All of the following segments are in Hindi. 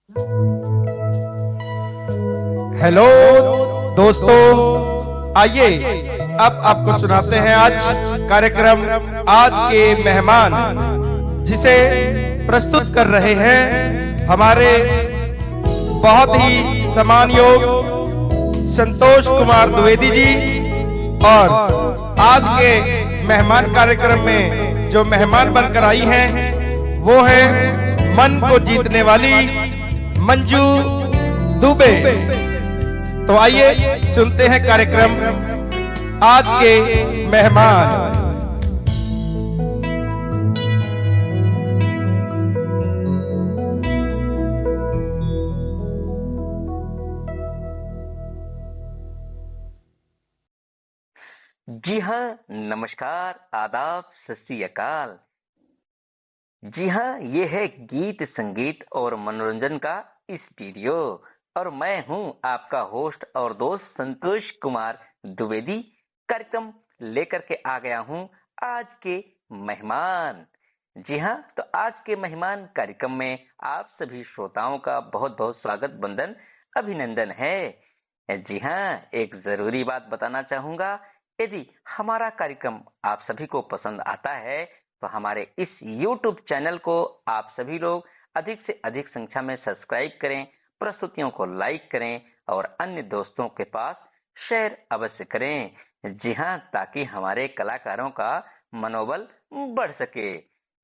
हेलो दोस्तों, आइए अब आपको सुनाते हैं आज कार्यक्रम आज के मेहमान, जिसे प्रस्तुत कर रहे हैं हमारे बहुत ही समान योग संतोष कुमार द्विवेदी जी। और आज के मेहमान कार्यक्रम में जो मेहमान बनकर आई हैं वो है मन को जीतने वाली मंजू दुबे। तो आइए सुनते हैं कार्यक्रम आज के मेहमान। जी हाँ, नमस्कार, आदाब, सत श्री अकाल। जी हाँ, ये है गीत संगीत और मनोरंजन का स्टूडियो और मैं हूँ आपका होस्ट और दोस्त संतोष कुमार द्विवेदी। कार्यक्रम लेकर के आ गया हूँ आज के मेहमान। जी हाँ, तो आज के मेहमान कार्यक्रम में आप सभी श्रोताओं का बहुत बहुत स्वागत, वंदन, अभिनंदन है। जी हाँ, एक जरूरी बात बताना चाहूंगा, यदि हमारा कार्यक्रम आप सभी को पसंद आता है तो हमारे इस YouTube चैनल को आप सभी लोग अधिक से अधिक संख्या में सब्सक्राइब करें, प्रस्तुतियों को लाइक करें और अन्य दोस्तों के पास शेयर अवश्य करें। जी हाँ, ताकि हमारे कलाकारों का मनोबल बढ़ सके।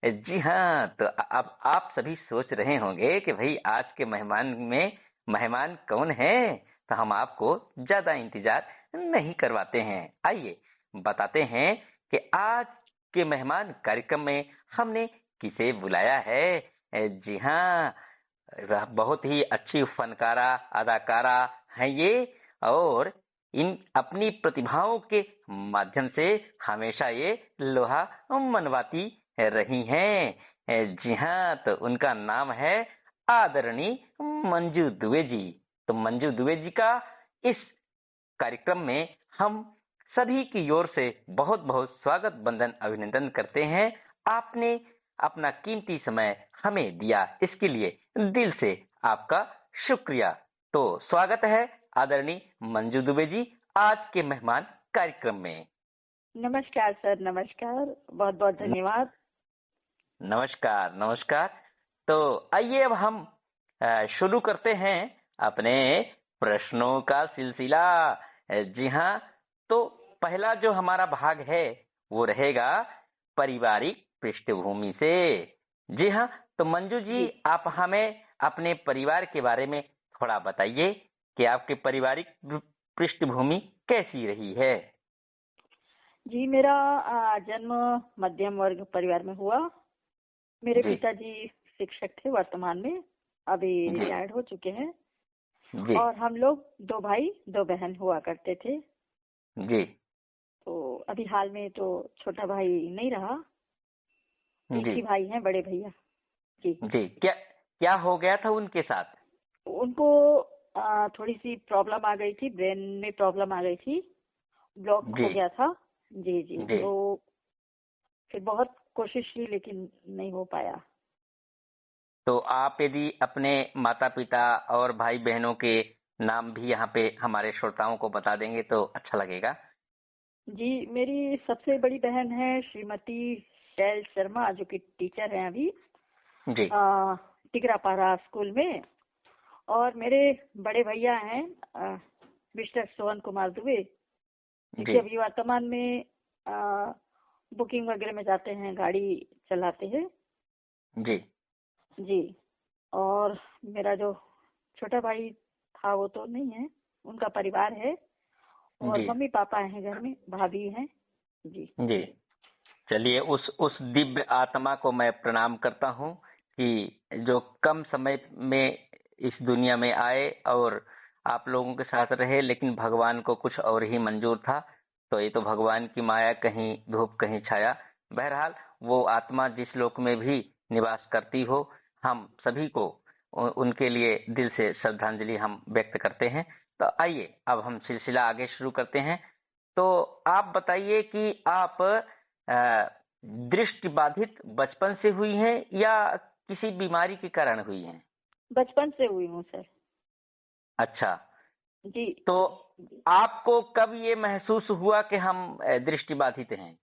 जी हाँ, तो अब आप सभी सोच रहे होंगे कि भाई आज के मेहमान कौन है, तो हम आपको ज्यादा इंतजार नहीं करवाते हैं। आइए बताते हैं कि आज के मेहमान कार्यक्रम में हमने किसे बुलाया है। जी हाँ, वह बहुत ही अच्छी फनकारा अदाकारा हैं ये और इन अपनी प्रतिभाओं के माध्यम से हमेशा ये लोहा मनवाती रही हैं। जी हाँ, तो उनका नाम है आदरणीय मंजू दुबे जी। तो मंजू दुबे जी का इस कार्यक्रम में हम सभी की ओर से बहुत बहुत स्वागत, वंदन, अभिनंदन करते हैं। आपने अपना कीमती समय हमें दिया, इसके लिए दिल से आपका शुक्रिया। तो स्वागत है आदरणीय मंजू दुबे जी आज के मेहमान कार्यक्रम में। नमस्कार सर, नमस्कार, बहुत बहुत धन्यवाद। नमस्कार नमस्कार। तो आइए अब हम शुरू करते हैं अपने प्रश्नों का सिलसिला। जी हाँ, तो पहला जो हमारा भाग है वो रहेगा पारिवारिक पृष्ठभूमि से। जी हाँ, तो मंजू जी, आप हमें अपने परिवार के बारे में थोड़ा बताइए कि आपके पारिवारिक पृष्ठभूमि कैसी रही है। जी, मेरा जन्म मध्यम वर्ग परिवार में हुआ। मेरे जी पिताजी शिक्षक थे, वर्तमान में अभी जी रिटायर्ड हो चुके हैं। जी और हम लोग 2 भाई 2 बहन हुआ करते थे। जी तो अभी हाल में तो छोटा भाई नहीं रहा, एक जी ही भाई हैं, बड़े भैया जी। जी क्या क्या हो गया था उनके साथ। उनको थोड़ी सी प्रॉब्लम आ गई थी, ब्रेन में प्रॉब्लम आ गई थी, ब्लॉक जी हो गया था। जी जी, जी तो फिर बहुत कोशिश की लेकिन नहीं हो पाया। तो आप यदि अपने माता पिता और भाई बहनों के नाम भी यहाँ पे हमारे श्रोताओं को बता देंगे तो अच्छा लगेगा। जी, मेरी सबसे बड़ी बहन है श्रीमती शैल शर्मा, जो कि टीचर हैं अभी जी टिकरापारा स्कूल में। और मेरे बड़े भैया हैं मिस्टर सोहन कुमार दुबे, जो कि जी अभी वर्तमान में बुकिंग वगैरह में जाते हैं, गाड़ी चलाते हैं जी जी। और मेरा जो छोटा भाई था वो तो नहीं है, उनका परिवार है। और जी मम्मी पापा हैं घर में, भाभी हैं जी। जी चलिए, उस दिव्य आत्मा को मैं प्रणाम करता हूँ कि जो कम समय में इस दुनिया में आए और आप लोगों के साथ रहे, लेकिन भगवान को कुछ और ही मंजूर था। तो ये तो भगवान की माया, कहीं धूप कहीं छाया। बहरहाल वो आत्मा जिस लोक में भी निवास करती हो, हम सभी को उनके लिए दिल से श्रद्धांजलि हम व्यक्त करते हैं। तो आइए अब हम सिलसिला आगे शुरू करते हैं। तो आप बताइए कि आप दृष्टि बाधित बचपन से हुई हैं या किसी बीमारी के कारण हुई हैं। बचपन से हुई हूँ सर। अच्छा, जी। तो आपको कब ये महसूस हुआ कि हम दृष्टिबाधित हैं?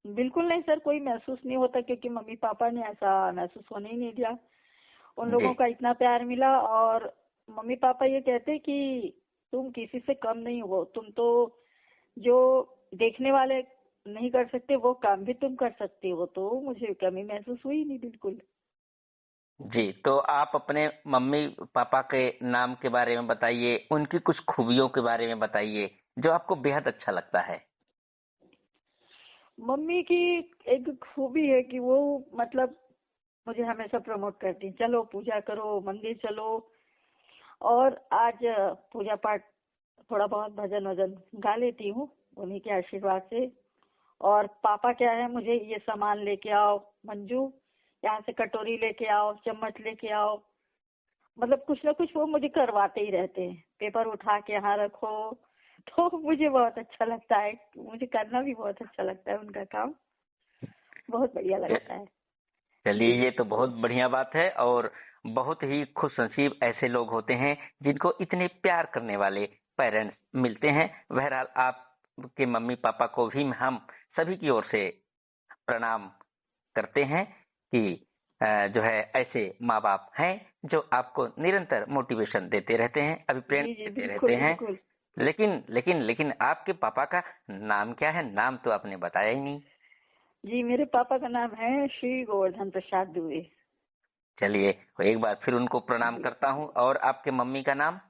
बिल्कुल नहीं सर, कोई महसूस नहीं होता, क्योंकि मम्मी पापा ने ऐसा महसूस होने ही नहीं दिया। उन जी। लोगों का इतना प्यार मिला, और मम्मी पापा ये कहते कि तुम किसी से कम नहीं हो, तुम तो जो देखने वाले नहीं कर सकते वो काम भी तुम कर सकती हो, तो मुझे कमी महसूस हुई नहीं बिल्कुल। जी, तो आप अपने मम्मी पापा के नाम के बारे में बताइए, उनकी कुछ खूबियों के बारे में बताइए, जो आपको बेहद अच्छा लगता है। मम्मी की एक खूबी है कि वो मतलब मुझे हमेशा प्रमोट करती, चलो पूजा करो, मंदिर चलो। और आज पूजा पाठ थोड़ा बहुत भजन वजन गा लेती हूँ उन्हीं के आशीर्वाद से। और पापा क्या है, मुझे ये सामान लेके आओ मंजू, यहाँ से कटोरी लेके आओ, चम्मच लेके आओ, मतलब कुछ ना कुछ वो मुझे करवाते ही रहते हैं। पेपर उठा के यहाँ रखो, तो मुझे बहुत अच्छा लगता है, मुझे करना भी बहुत अच्छा लगता है उनका काम, बहुत बढ़िया लगता है। चलिए, जी ये तो बहुत बढ़िया बात है, और बहुत ही खुश नसीब ऐसे लोग होते हैं जिनको इतने प्यार करने वाले पेरेंट्स मिलते हैं। बहरहाल आपके मम्मी पापा को भी हम सभी की ओर से प्रणाम करते हैं कि जो है ऐसे माँ बाप हैं जो आपको निरंतर मोटिवेशन देते रहते हैं, अभिप्रेरण जी जी, देते रहते बिल्कुल हैं। बिल्कुल। लेकिन आपके पापा का नाम क्या है? नाम तो आपने बताया ही नहीं। जी, मेरे पापा का नाम है श्री गोवर्धन प्रसाद दुबे। चलिए, एक बार फिर उनको प्रणाम जी। करता हूँ। और आपके मम्मी का नाम?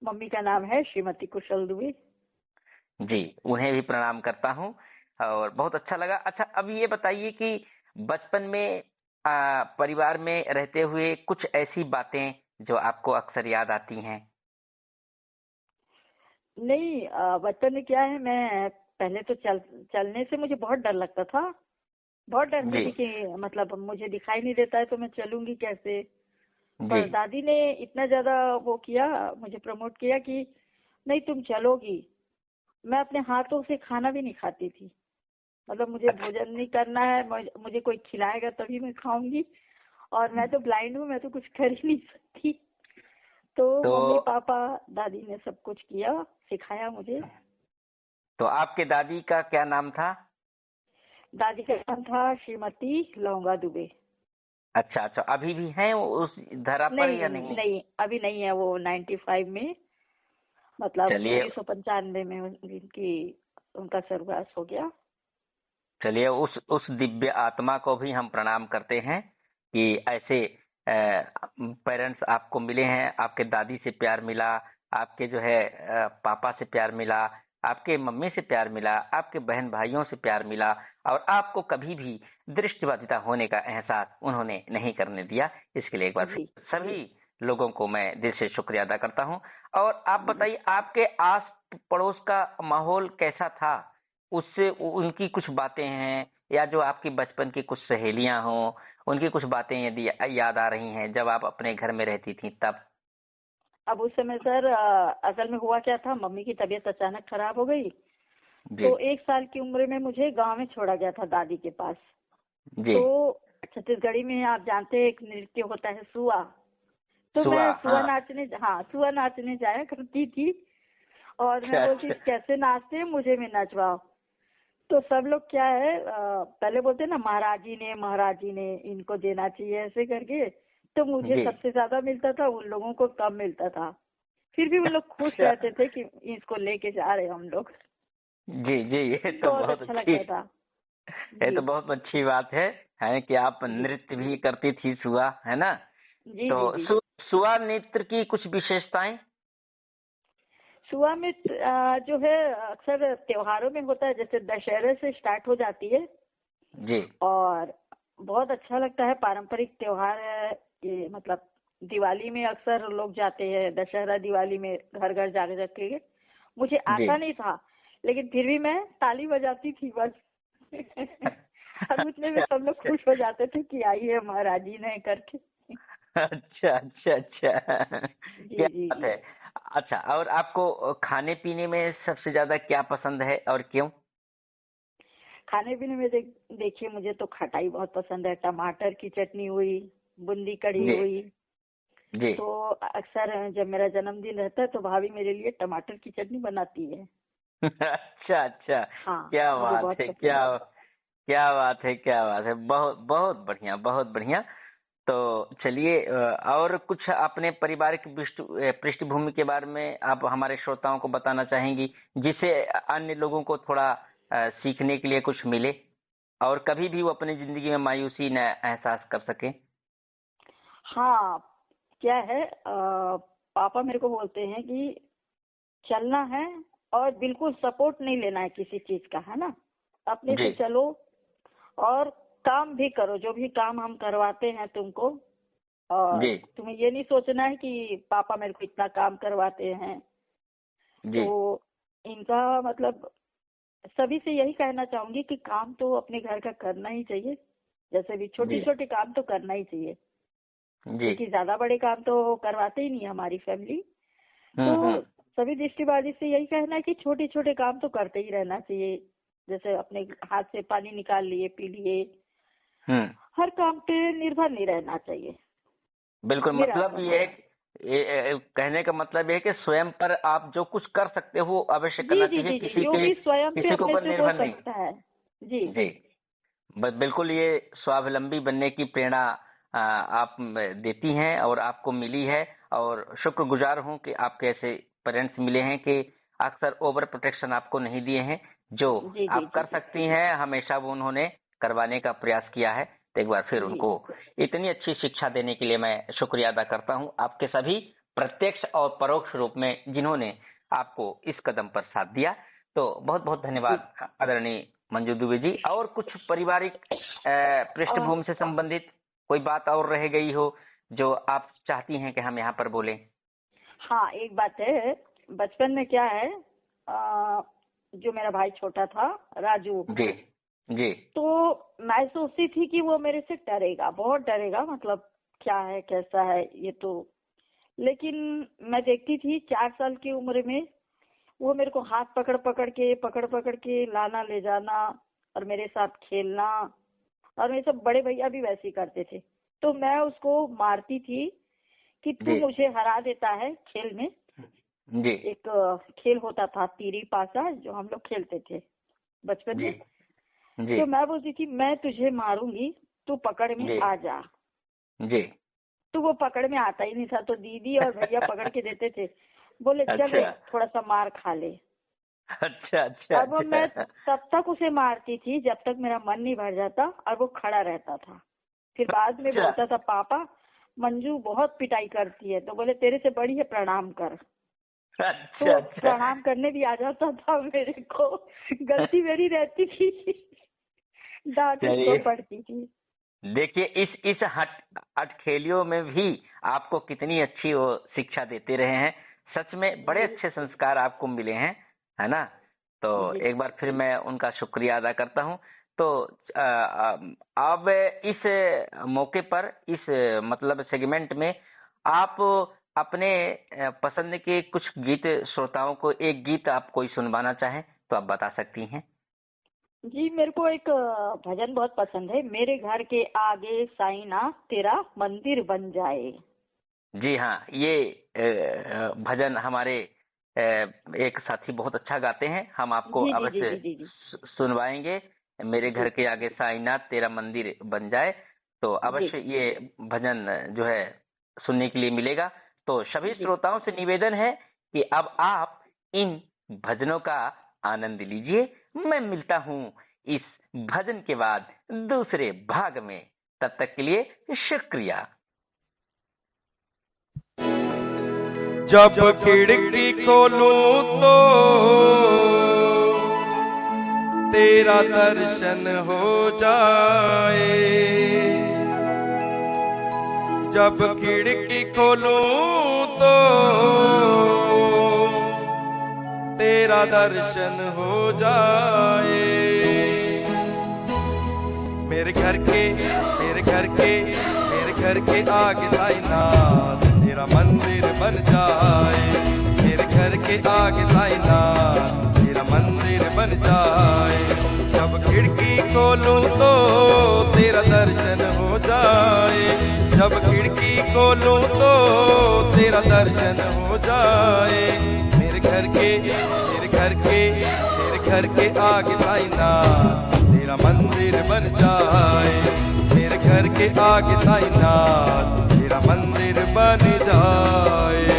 मम्मी का नाम है श्रीमती कुशल दुबे। जी, उन्हें भी प्रणाम करता हूँ, और बहुत अच्छा लगा। अच्छा, अब ये बताइए कि बचपन में परिवार में रहते हुए कुछ ऐसी बातें जो आपको अक्सर याद आती हैं? नहीं, बचपन में क्या है, मैं पहले तो चलने से मुझे बहुत डर लगता था। बहुत डरती जी। थी कि मतलब मुझे दिखाई नहीं देता है तो मैं चलूंगी कैसे। जी। पर दादी ने इतना ज्यादा वो किया, मुझे प्रमोट किया कि नहीं तुम चलोगी। मैं अपने हाथों से खाना भी नहीं खाती थी, मतलब मुझे अच्छा। भोजन नहीं करना है, मुझे कोई खिलाएगा तभी मैं खाऊंगी। और मैं तो ब्लाइंड हूँ, मैं तो कुछ कर ही नहीं सकती। तो तो मम्मी पापा दादी ने सब कुछ किया, सिखाया मुझे। तो आपके दादी का क्या नाम था? दादी का नाम था श्रीमती लौंगा दुबे। अच्छा अच्छा, अभी भी हैं वो उस धरा पर या नहीं नहीं? नहीं, अभी नहीं है, वो 95 में, मतलब चलिए। 1995 में उनकी उनका स्वर्गवास हो गया। चलिए, उस दिव्य आत्मा को भी हम प्रणाम करते हैं कि ऐसे पेरेंट्स आपको मिले हैं, आपके दादी से प्यार मिला, आपके जो है पापा से प्यार मिला, आपके मम्मी से प्यार मिला, आपके बहन भाइयों से प्यार मिला, और आपको कभी भी दृष्टिबाधिता होने का एहसास उन्होंने नहीं करने दिया। इसके लिए एक बार जी फिर सभी लोगों को मैं दिल से शुक्रिया अदा करता हूँ। और आप बताइए, आपके आस पड़ोस का माहौल कैसा था? उससे उनकी कुछ बातें हैं, या जो आपकी बचपन की कुछ सहेलियां हों, उनकी कुछ बातें यदि याद आ रही हैं जब आप अपने घर में रहती थी तब? अब उस समय सर, असल में हुआ क्या था, मम्मी की तबीयत अचानक खराब हो गई। जी। तो 1 साल की उम्र में मुझे गांव में छोड़ा गया था दादी के पास। जी। तो छत्तीसगढ़ी में आप जानते हैं एक नृत्य होता है सुआ। तो सुआ, मैं हाँ। सुआ नाचने जाया करती थी। और मैं अच्छा बोलती अच्छा। कैसे नाचते हैं, मुझे भी नचवाओ। तो सब लोग क्या है, पहले बोलते ना महाराजी ने इनको देना चाहिए ऐसे करके। तो मुझे जी। सबसे ज्यादा मिलता था, उन लोगों को कम मिलता था। फिर भी वो लोग खुश अच्छा। रहते थे कि इसको लेके जा रहे हैं हम लोग। जी जी, बहुत अच्छा लगता था। ये जी तो बहुत अच्छी बात है कि आप जी नृत्य भी करती थी, सुआ, है ना? जी तो जी जी। सुआ नृत्य की कुछ विशेषताएं? सुआ में जो है अक्सर त्योहारों में होता है, जैसे दशहरे से स्टार्ट हो जाती है। जी। और बहुत अच्छा लगता है, पारंपरिक त्योहार है ये। मतलब दिवाली में अक्सर लोग जाते हैं, दशहरा दिवाली में घर घर जाके जाके। मुझे जी। आता नहीं था, लेकिन फिर भी मैं ताली बजाती थी बस। और उतने में सब लोग खुश हो जाते थे कि आई है महाराजी ने करके। अच्छा अच्छा अच्छा। जी क्या जी बात जी। है। अच्छा, और आपको खाने पीने में सबसे ज्यादा क्या पसंद है और क्यों? खाने पीने में देखिए, मुझे तो खटाई बहुत पसंद है। टमाटर की चटनी हुई, बूंदी कढ़ी जी। हुई, जी। तो अक्सर जब मेरा जन्मदिन रहता है तो भाभी मेरे लिए टमाटर की चटनी बनाती है। अच्छा अच्छा, हाँ, क्या मुझे बात बहुत है, पसंद है। क्या बात है, क्या बात है, बहुत बहुत बढ़िया, बहुत बढ़िया। तो चलिए, और कुछ अपने पारिवारिक पृष्ठभूमि के बारे में आप हमारे श्रोताओं को बताना चाहेंगी, जिससे अन्य लोगों को थोड़ा सीखने के लिए कुछ मिले और कभी भी वो अपनी जिंदगी में मायूसी न एहसास कर सके। हाँ, क्या है, पापा मेरे को बोलते हैं कि चलना है और बिल्कुल सपोर्ट नहीं लेना है किसी चीज का, है ना। अपने जी से चलो और काम भी करो, जो भी काम हम करवाते हैं तुमको। और जी तुम्हें ये नहीं सोचना है कि पापा मेरे को इतना काम करवाते हैं। जी तो इनका मतलब सभी से यही कहना चाहूंगी कि काम तो अपने घर का करना ही चाहिए। जैसे भी छोटे जी छोटे काम तो करना ही चाहिए, जी। क्योंकि ज्यादा बड़े काम तो करवाते ही नहीं हमारी फैमिली। तो हम्म। सभी दृष्टिबाजी से यही कहना है कि छोटे छोटे काम तो करते ही रहना चाहिए। जैसे अपने हाथ से पानी निकाल लिए, पी लिए। हम्म। हर काम पे निर्भर नहीं रहना चाहिए, बिल्कुल, मेरा मतलब ऐसा ये, मानना है। कहने का मतलब ये है कि स्वयं पर आप जो कुछ कर सकते हो वो अवश्य जी करना जी चाहिए, जी जी, जो भी स्वयं पे किसी के अपने ऊपर से हो निर्भर नहीं। सकता है। जी जी, बिल्कुल, ये स्वावलंबी बनने की प्रेरणा आप देती हैं और आपको मिली है, और शुक्रगुजार हूं कि आपके ऐसे पेरेंट्स मिले हैं कि अक्सर ओवर प्रोटेक्शन आपको नहीं दिए हैं। जो जी जी आप जी कर जी सकती हैं हमेशा वो उन्होंने करवाने का प्रयास किया है। तो एक बार फिर जी उनको इतनी अच्छी शिक्षा देने के लिए मैं शुक्रिया अदा करता हूं, आपके सभी प्रत्यक्ष और परोक्ष रूप में जिन्होंने आपको इस कदम पर साथ दिया। तो बहुत बहुत जी। धन्यवाद आदरणीय मंजू दुबे जी। और कुछ पारिवारिक और पृष्ठभूमि से संबंधित कोई बात और रह गई हो जो आप चाहती हैं कि हम यहाँ पर बोलें? हाँ, एक बात है, बचपन में क्या है, जो मेरा भाई छोटा था, राजू, जी जी तो मैं सोचती थी कि वो मेरे से डरेगा, बहुत डरेगा, मतलब क्या है कैसा है ये तो। लेकिन मैं देखती थी 4 साल की उम्र में वो मेरे को हाथ पकड़ पकड़ के लाना ले जाना और मेरे साथ खेलना। और मेरे सब बड़े भैया भी वैसे ही करते थे। तो मैं उसको मारती थी कि तू जी मुझे हरा देता है खेल में। जी एक खेल होता था तीरी पासा, जो हम लोग खेलते थे बचपन जी में। जी तो मैं बोलती थी मैं तुझे मारूंगी, तू पकड़ में जी आ जा। जी। तो वो पकड़ में आता ही नहीं था, तो दीदी और भैया पकड़ के देते थे, बोले चल अच्छा एक थोड़ा सा मार खा ले। अच्छा अच्छा अब मैं अच्छा। तब तक उसे मारती थी जब तक मेरा मन नहीं भर जाता और वो खड़ा रहता था। फिर बाद में अच्छा बोलता था पापा मंजू बहुत पिटाई करती है, तो बोले तेरे से बड़ी है, प्रणाम कर। अच्छा तो अच्छा। प्रणाम करने भी आ जाता था मेरे को। गलती मेरी रहती थी, डांट उसको चलिए, पड़ती थी। देखिए इस हटखेलियों में भी आपको कितनी अच्छी वो शिक्षा देते रहे हैं। सच में बड़े जी अच्छे संस्कार आपको मिले हैं, है ना। तो जी एक बार फिर मैं उनका शुक्रिया अदा करता हूं। तो अब इस मौके पर, इस मतलब सेगमेंट में, आप अपने पसंद के कुछ गीत श्रोताओं को, एक गीत आप कोई सुनवाना चाहें तो आप बता सकती हैं। जी, मेरे को एक भजन बहुत पसंद है, मेरे घर के आगे साईना तेरा मंदिर बन जाए। जी हाँ, ये भजन हमारे एक साथी बहुत अच्छा गाते हैं, हम आपको जी जी जी अवश्य जी जी जी सुनवाएंगे। मेरे जी घर के आगे साईनाथ तेरा मंदिर बन जाए, तो जी अवश्य ये भजन जो है सुनने के लिए मिलेगा। तो सभी जी। श्रोताओं से निवेदन है कि अब आप इन भजनों का आनंद लीजिए। मैं मिलता हूँ इस भजन के बाद दूसरे भाग में, तब तक के लिए शुक्रिया। जब खिड़की खोलूं तो तेरा दर्शन हो जाए। जब खिड़की खोलूं तो तेरा दर्शन हो जाए। मेरे घर के आगे साईनाथ तेरा मंदिर बन जाए। मेरे घर के आगे साईनाथ तेरा मंदिर बन जाए। जब खिड़की खोलूं तो तेरा दर्शन हो जाए। जब खिड़की खोलूं तो तेरा दर्शन हो जाए। मेरे घर के आगे साईनाथ तेरा मंदिर बन जाए। मेरे घर के आगे साईनाथ तेरा मंदिर बन जाए।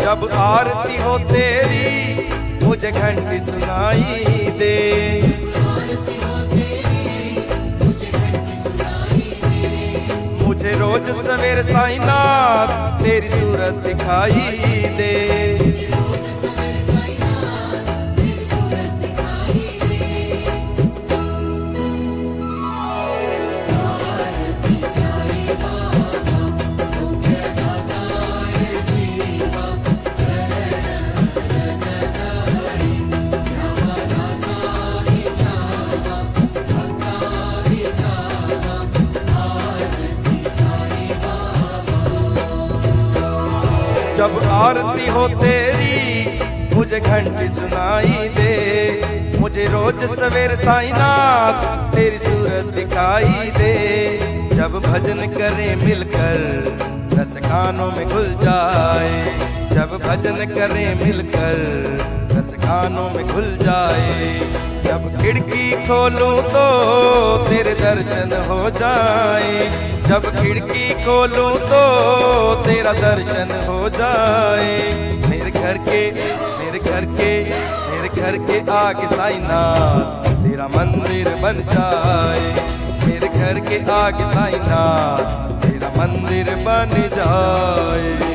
जब आरती हो तेरी मुझे घंटी सुनाई दे। मुझे रोज सवेरे साईनाथ तेरी सूरत दिखाई दे। जब आरती हो तेरी मुझे घंटी सुनाई दे। मुझे रोज सवेरे साईनाथ तेरी सूरत दिखाई दे। जब भजन करें मिलकर रस कानों में घुल जाए। जब भजन करें मिलकर रस कानों में घुल जाए। जब खिड़की खोलूं तो तेरे दर्शन हो जाए। जब खिड़की खोलूं तो तेरा दर्शन हो जाए। मेरे घर के आगे साईनाथ तेरा मंदिर बन जाए। मेरे घर के आगे साईनाथ तेरा मंदिर बन जाए।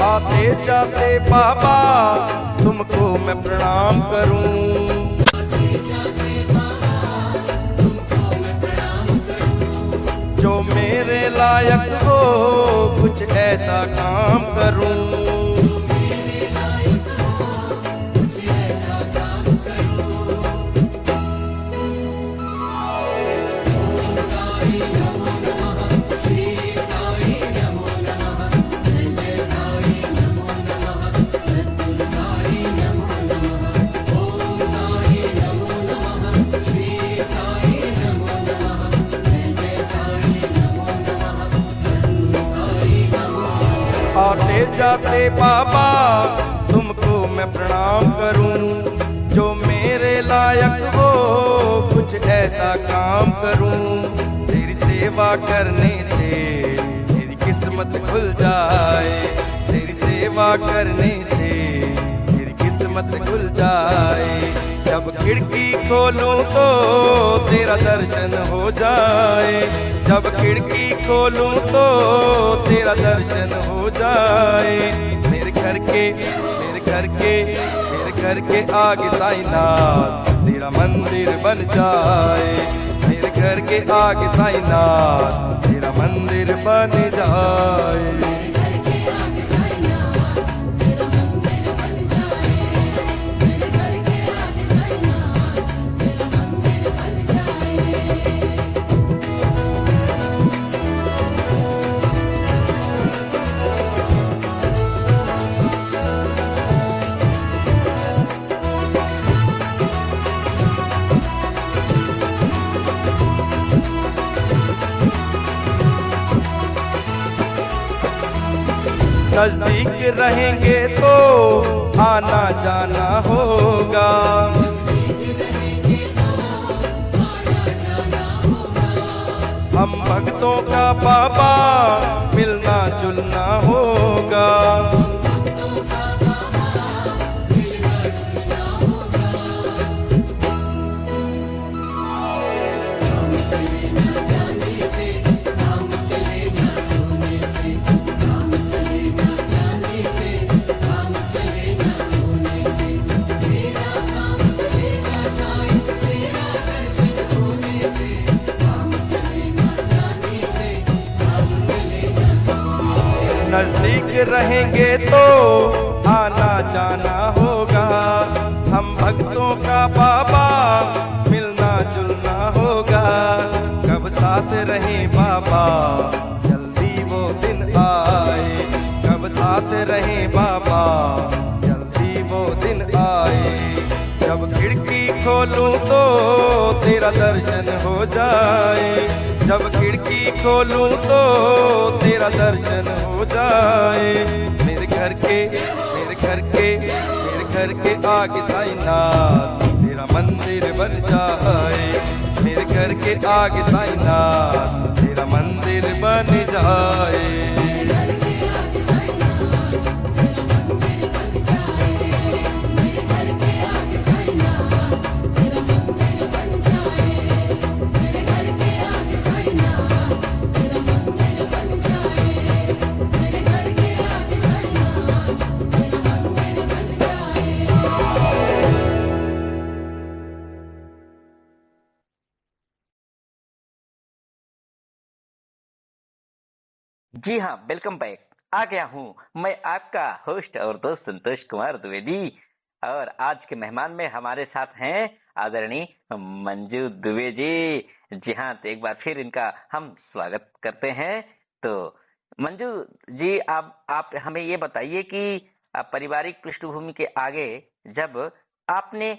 आते जाते बाबा तुमको मैं प्रणाम करूं। जो मेरे लायक हो कुछ ऐसा काम करूं। आते जाते बाबा तुमको मैं प्रणाम करूं। जो मेरे लायक हो कुछ ऐसा काम करूं। तेरी सेवा करने से मेरी किस्मत खुल जाए। तेरी सेवा करने से मेरी किस्मत खुल जाए। जब खिड़की खोलूं तो तेरा दर्शन हो जाए। जब खिड़की खोलूं तो तेरा दर्शन हो जाए। मेरे घर के आगे साईनाथ तेरा मंदिर बन जाए। मेरे घर के आगे साईनाथ तेरा मंदिर बन जाए। नजदीक रहेंगे तो आना जाना होगा। हम भक्तों का बाबा मिलना जुलना होगा। नजदीक रहेंगे तो आना जाना होगा। हम भक्तों का बाबा मिलना जुलना होगा। कब साथ रहें बाबा जल्दी वो दिन आए। कब साथ रहें बाबा जल्दी वो दिन आए। जब खिड़की खोलूं तो तेरा दर्शन हो जाए। जब खिड़की खोलूं तो तेरा दर्शन हो जाए। मेरे घर के आगे साईनाथ तेरा मंदिर बन जाए। मेरे घर के आगे साईनाथ तेरा मंदिर बन जाए। जी हाँ, वेलकम बैक। आ गया हूँ मैं आपका होस्ट और दोस्त संतोष कुमार द्विवेदी, और आज के मेहमान में हमारे साथ हैं आदरणीय मंजू दुबे जी। जी हाँ, तो एक बार फिर इनका हम स्वागत करते हैं। तो मंजू जी, आप हमें ये बताइए कि पारिवारिक पृष्ठभूमि के आगे जब आपने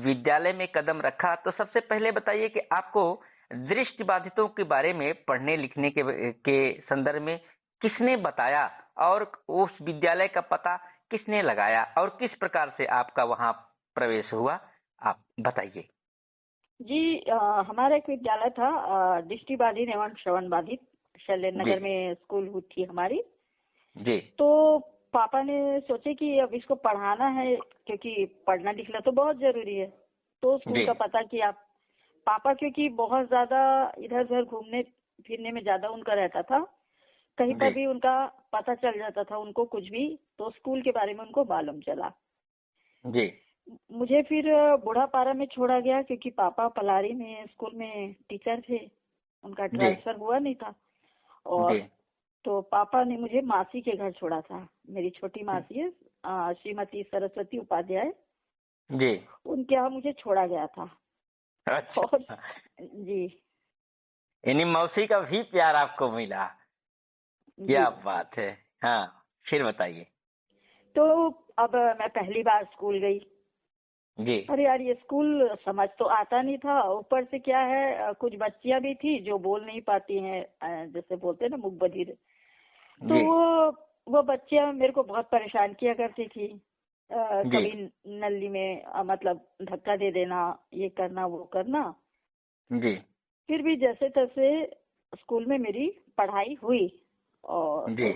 विद्यालय में कदम रखा, तो सबसे पहले बताइए कि आपको दृष्टिबाधितों के बारे में पढ़ने लिखने के संदर्भ में किसने बताया, और उस विद्यालय का पता किसने लगाया, और किस प्रकार से आपका वहां प्रवेश हुआ, आप बताइए। जी हमारा एक विद्यालय था दृष्टिबाधित एवं श्रवण बाधित, शैलेंद्र जी नगर में स्कूल थी हमारी। जी तो पापा ने सोचे कि अब इसको पढ़ाना है, क्योंकि पढ़ना लिखना तो बहुत जरूरी है। तो स्कूल जी का पता किया। पापा क्योंकि बहुत ज्यादा इधर उधर घूमने फिरने में ज्यादा उनका रहता था, कहीं पर जी भी उनका पता चल जाता था उनको कुछ भी, तो स्कूल के बारे में उनको मालूम चला। जी मुझे फिर बूढ़ापारा में छोड़ा गया, क्योंकि पापा पलारी में स्कूल में टीचर थे, उनका जी ट्रांसफर हुआ नहीं था। और जी तो पापा ने मुझे मासी के घर छोड़ा था। मेरी छोटी मासी है श्रीमती सरस्वती उपाध्याय, जी उनके यहाँ मुझे छोड़ा गया था। और अच्छा, जी यानी मौसी का भी प्यार आपको मिला। जी क्या बात है। हाँ, फिर बताइए। तो अब मैं पहली बार स्कूल गई। जी अरे यार, ये स्कूल समझ तो आता नहीं था, ऊपर से क्या है कुछ बच्चियां भी थी जो बोल नहीं पाती हैं, जैसे बोलते हैं ना मुख बधिर। तो जी वो बच्चियां मेरे को बहुत परेशान किया करती थी। जी कभी नली में मतलब धक्का दे देना, ये करना वो करना। जी फिर भी जैसे तैसे स्कूल में मेरी पढ़ाई हुई। और जी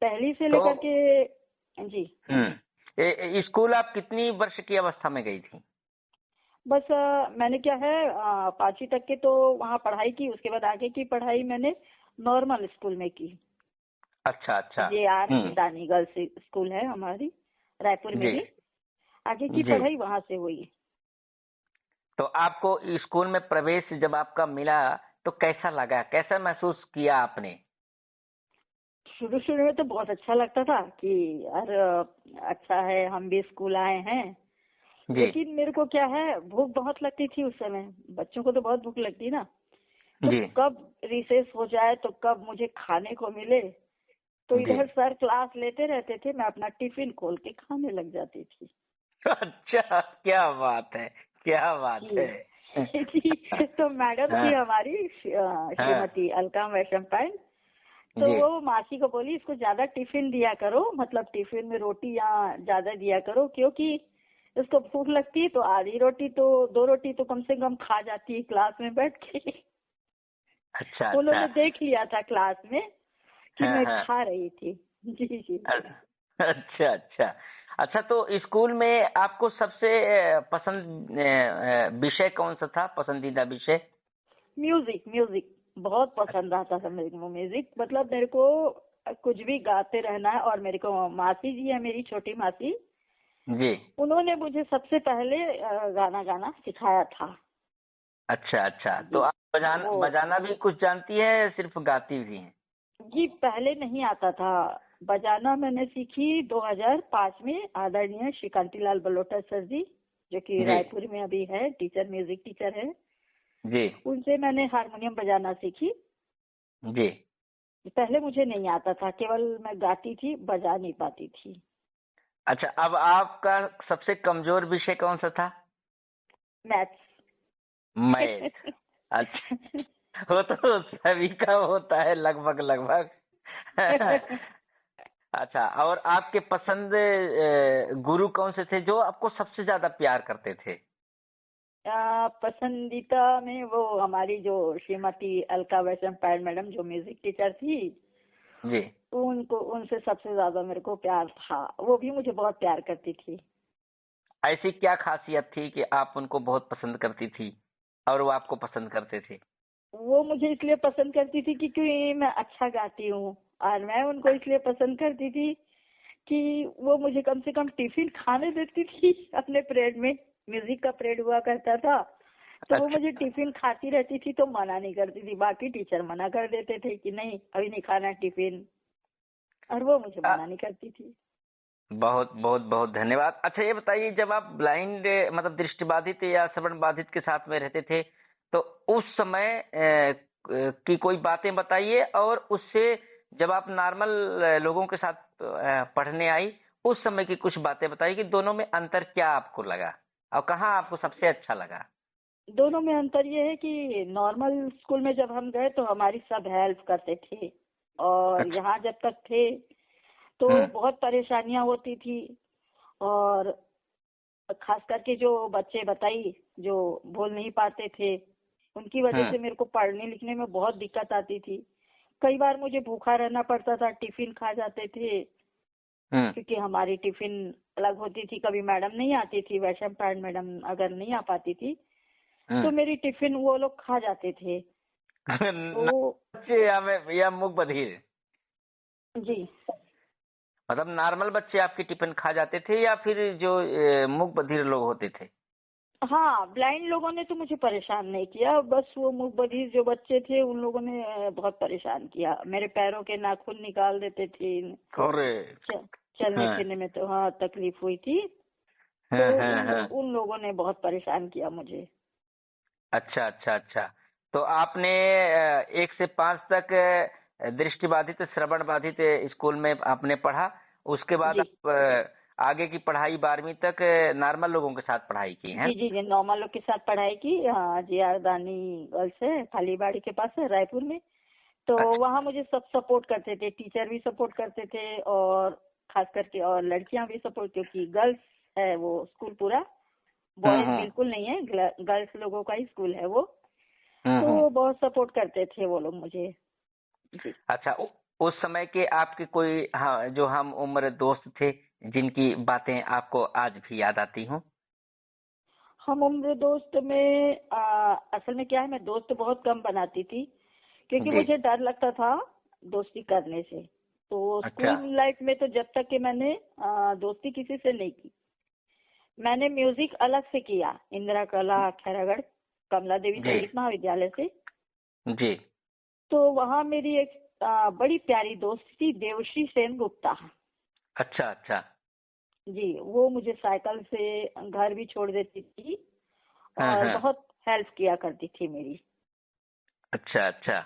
पहली से तो लेकर के जी स्कूल आप कितनी वर्ष की अवस्था में गई थी? बस मैंने क्या है 5वीं तक के तो वहाँ पढ़ाई की, उसके बाद आगे की पढ़ाई मैंने नॉर्मल स्कूल में की। अच्छा अच्छा। JR हिंदानी गर्ल्स स्कूल है हमारी, रायपुर में जी ही। आगे की जी। पढ़ाई वहाँ से हुई। तो आपको स्कूल में प्रवेश जब आपका मिला तो कैसा लगा, कैसा महसूस किया आपने? शुरू शुरू में तो बहुत अच्छा लगता था कि यार अच्छा है हम भी स्कूल आए हैं। जी लेकिन मेरे को क्या है, भूख बहुत लगती थी उस समय। बच्चों को तो बहुत भूख लगती है ना। तो जी कब रिसेस हो जाए तो कब मुझे खाने को मिले। तो जी। इधर सर क्लास लेते रहते थे, मैं अपना टिफिन खोल के खाने लग जाती थी। अच्छा, क्या बात है, क्या बात जी है। जी। तो मैडम थी हाँ हमारी हाँ श्रीमती अलका वैशम पाइन। तो जी वो मासी को बोली इसको ज्यादा टिफिन दिया करो, मतलब टिफिन में रोटी या ज्यादा दिया करो, क्योंकि इसको भूख लगती है तो आधी रोटी तो 2 रोटी तो कम से कम खा जाती है क्लास में बैठ के। अच्छा उन्होंने अच्छा। देख लिया था क्लास में कि हाँ मैं हाँ। खा रही थी। जी जी। अच्छा अच्छा। अच्छा, तो स्कूल में आपको सबसे पसंद विषय कौन सा था, पसंदीदा विषय? म्यूजिक, म्यूजिक बहुत पसंद आता था मेरे को। म्यूजिक मतलब मेरे को कुछ भी गाते रहना है। और मेरे को मासी जी है, मेरी छोटी मासी, जी। उन्होंने मुझे सबसे पहले गाना गाना सिखाया था। अच्छा अच्छा, तो जी। आप बजाना वो बजाना भी कुछ जानती है या सिर्फ गाती भी हैं? जी पहले नहीं आता था। बजाना मैंने सीखी 2005 में आदरणीय श्री कांतिलाल बलोटा सर जी, जो कि जी रायपुर में अभी है, टीचर, म्यूजिक टीचर है। जी उनसे मैंने हारमोनियम बजाना सीखी। जी। पहले मुझे नहीं आता था, केवल मैं गाती थी, बजा नहीं पाती थी। अच्छा, अब आपका सबसे कमजोर विषय कौन सा था? मैथ। मैथ्स। अच्छा, वो तो सभी का होता है लगभग लगभग। अच्छा, और आपके पसंद गुरु कौन से थे जो आपको सबसे ज्यादा प्यार करते थे? पसंदीदा में वो हमारी जो श्रीमती अलका वैशम पैड मैडम, जो म्यूजिक टीचर थी, जी। उनको, उनसे सबसे ज्यादा मेरे को प्यार था। वो भी मुझे बहुत प्यार करती थी। ऐसी क्या खासियत थी कि आप उनको बहुत पसंद करती थी और वो आपको पसंद करते थे? वो मुझे इसलिए पसंद करती थी कि क्योंकि मैं अच्छा गाती हूँ। और मैं उनको इसलिए पसंद करती थी कि वो मुझे कम से कम टिफिन खाने देती थी अपने पीरियड में। म्यूजिक का पीरियड हुआ करता था, तो वो मुझे अच्छा। टिफिन खाती रहती थी, तो मना नहीं करती थी। बाकी टीचर मना कर देते थे कि नहीं अभी नहीं खाना टिफिन, और वो मुझे अ, मना नहीं करती थी। बहुत बहुत बहुत धन्यवाद। अच्छा, ये बताइए, जब आप ब्लाइंड मतलब दृष्टिबाधित या श्रवण बाधित के साथ में रहते थे, तो उस समय की कोई बातें बताइए, और उससे जब आप नॉर्मल लोगों के साथ पढ़ने आई, उस समय की कुछ बातें बताइए कि दोनों में अंतर क्या आपको लगा और कहाँ आपको सबसे अच्छा लगा? दोनों में अंतर ये है कि नॉर्मल स्कूल में जब हम गए तो हमारी सब हेल्प करते थे, और अच्छा। यहाँ जब तक थे तो हम्म बहुत परेशानियां होती थी। और खास करके जो बच्चे बताई जो बोल नहीं पाते थे, उनकी वजह हम्म से मेरे को पढ़ने लिखने में बहुत दिक्कत आती थी। कई बार मुझे भूखा रहना पड़ता था, टिफिन खा जाते थे, हम्म क्योंकि हमारी टिफिन अलग होती थी। कभी मैडम नहीं आती थी, वैशम पैड मैडम अगर नहीं आ पाती थी हम्म। तो मेरी टिफिन वो लोग खा जाते थे। तो बच्चे या मूक बधिर? जी मतलब नॉर्मल बच्चे आपकी टिफिन खा जाते थे या फिर जो मूक बधिर लोग होते थे? हाँ, ब्लाइंड लोगों ने तो मुझे परेशान नहीं किया, बस वो मुख बधिर जो बच्चे थे उन लोगों ने बहुत परेशान किया। मेरे पैरों के नाखून निकाल देते थे। अरे। च- चलने हाँ फिरने में तो हाँ तकलीफ हुई थी। तो हाँ हाँ हाँ। उन लोगों ने बहुत परेशान किया मुझे। अच्छा अच्छा अच्छा। तो आपने 1 से 5 तक दृष्टिबाधित श्रवण बाधित स्कूल में आपने पढ़ा, उसके बाद जी आप आगे की पढ़ाई 12वीं तक नॉर्मल लोगों के साथ पढ़ाई की है? जी जी जी नॉर्मल लोग के साथ पढ़ाई की। हाँ, जी.आर. दानी गर्ल्स है, खालीबाड़ी के पास है, रायपुर में। तो अच्छा। वहाँ मुझे सब सपोर्ट करते थे, टीचर भी सपोर्ट करते थे, और खास करके और लड़कियां भी सपोर्ट, क्योंकि गर्ल्स है वो स्कूल पूरा, बॉयज हम्म। बिल्कुल नहीं है, गर्ल्स लोगों का ही स्कूल है वो। तो हम्म। बहुत सपोर्ट करते थे वो लोग मुझे। जी। अच्छा, उस समय के आपके कोई, हाँ, जो हम उम्र दोस्त थे जिनकी बातें आपको आज भी याद आती हूँ? हम उम्र दोस्त में असल में क्या है, मैं दोस्त बहुत कम बनाती थी, क्योंकि जी। मुझे डर लगता था दोस्ती करने से। तो अच्छा स्कूल लाइफ में तो जब तक कि मैंने दोस्ती किसी से नहीं की। मैंने म्यूजिक अलग से किया, इंदिरा कला खैरागढ़ कमला देवी जी संगीत महाविद्यालय से। जी। तो वहाँ मेरी एक बड़ी प्यारी दोस्त थी, देवश्री सेन गुप्ता। अच्छा अच्छा। जी, वो मुझे साइकिल से घर भी छोड़ देती थी हाँ और हाँ। बहुत हेल्प किया करती थी मेरी। अच्छा अच्छा।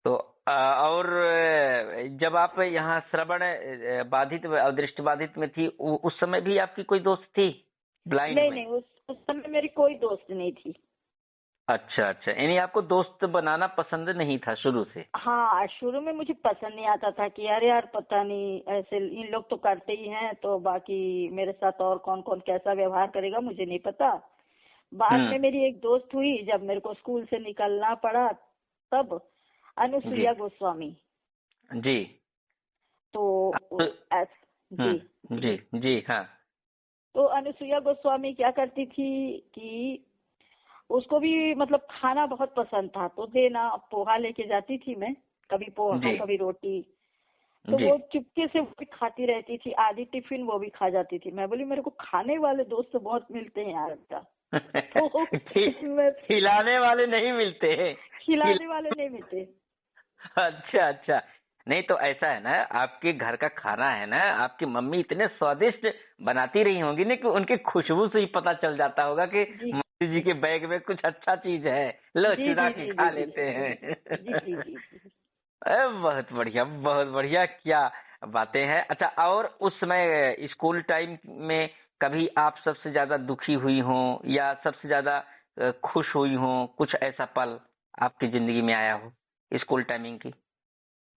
तो और जब आप यहाँ श्रवण बाधित और दृष्टि बाधित में थी, उस समय भी आपकी कोई दोस्त थी ब्लाइंड नहीं में? नहीं, उस समय मेरी कोई दोस्त नहीं थी। अच्छा अच्छा, यानी आपको दोस्त बनाना पसंद नहीं था शुरू से? हाँ, शुरू में मुझे पसंद नहीं आता था कि अरे यार पता नहीं, ऐसे इन लोग तो करते ही हैं, तो बाकी मेरे साथ और कौन कौन कैसा व्यवहार करेगा मुझे नहीं पता। बाद हम्म में मेरी एक दोस्त हुई, जब मेरे को स्कूल से निकलना पड़ा तब अनुसुईया गोस्वामी। जी तो जी जी जी हाँ। तो अनुसुईया गोस्वामी क्या करती थी कि उसको भी मतलब खाना बहुत पसंद था, तो देना पोहा लेके जाती थी मैं, कभी पोहा जी कभी रोटी, तो जी वो चुपके से वो भी खाती रहती थी, आधी टिफिन वो भी खा जाती थी। मैं बोली मेरे को खाने वाले दोस्त तो बहुत मिलते हैं यार बेटा, तो मैं खिलाने वाले नहीं मिलते हैं। खिलाने वाले नहीं मिलते। अच्छा अच्छा, नहीं तो ऐसा है ना, आपके घर का खाना है ना, आपकी मम्मी इतने स्वादिष्ट बनाती रही होंगी ना कि उनकी खुशबू से ही पता चल जाता होगा कि जी मम्मी जी के बैग में कुछ अच्छा चीज है, लो जी चुरा जी के जी खा जी लेते हैं। जी जी जी जी। अरे बहुत बढ़िया बहुत बढ़िया, क्या बातें हैं। अच्छा, और उस समय स्कूल टाइम में कभी आप सबसे ज्यादा दुखी हुई हो या सबसे ज्यादा खुश हुई हो, कुछ ऐसा पल आपकी जिंदगी में आया हो स्कूल टाइमिंग की?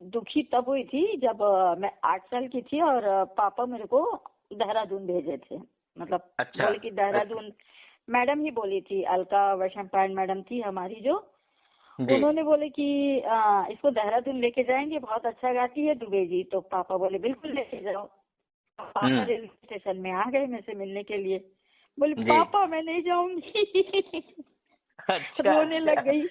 दुखी तब हुई थी जब मैं 8 साल की थी और पापा मेरे को देहरादून भेजे थे। मतलब अच्छा बोले कि देहरादून, मैडम ही बोली थी, अलका वैशंपायन मैडम थी हमारी जो, जी उन्होंने बोले कि इसको देहरादून लेके जाएंगे, बहुत अच्छा गाती है दुबे जी। तो पापा बोले बिल्कुल लेके जाओ। पापा रेलवे स्टेशन में आ गए मेरे से मिलने के लिए, बोले जी पापा मैं नहीं जाऊंगी। अच्छा रोने लग गई,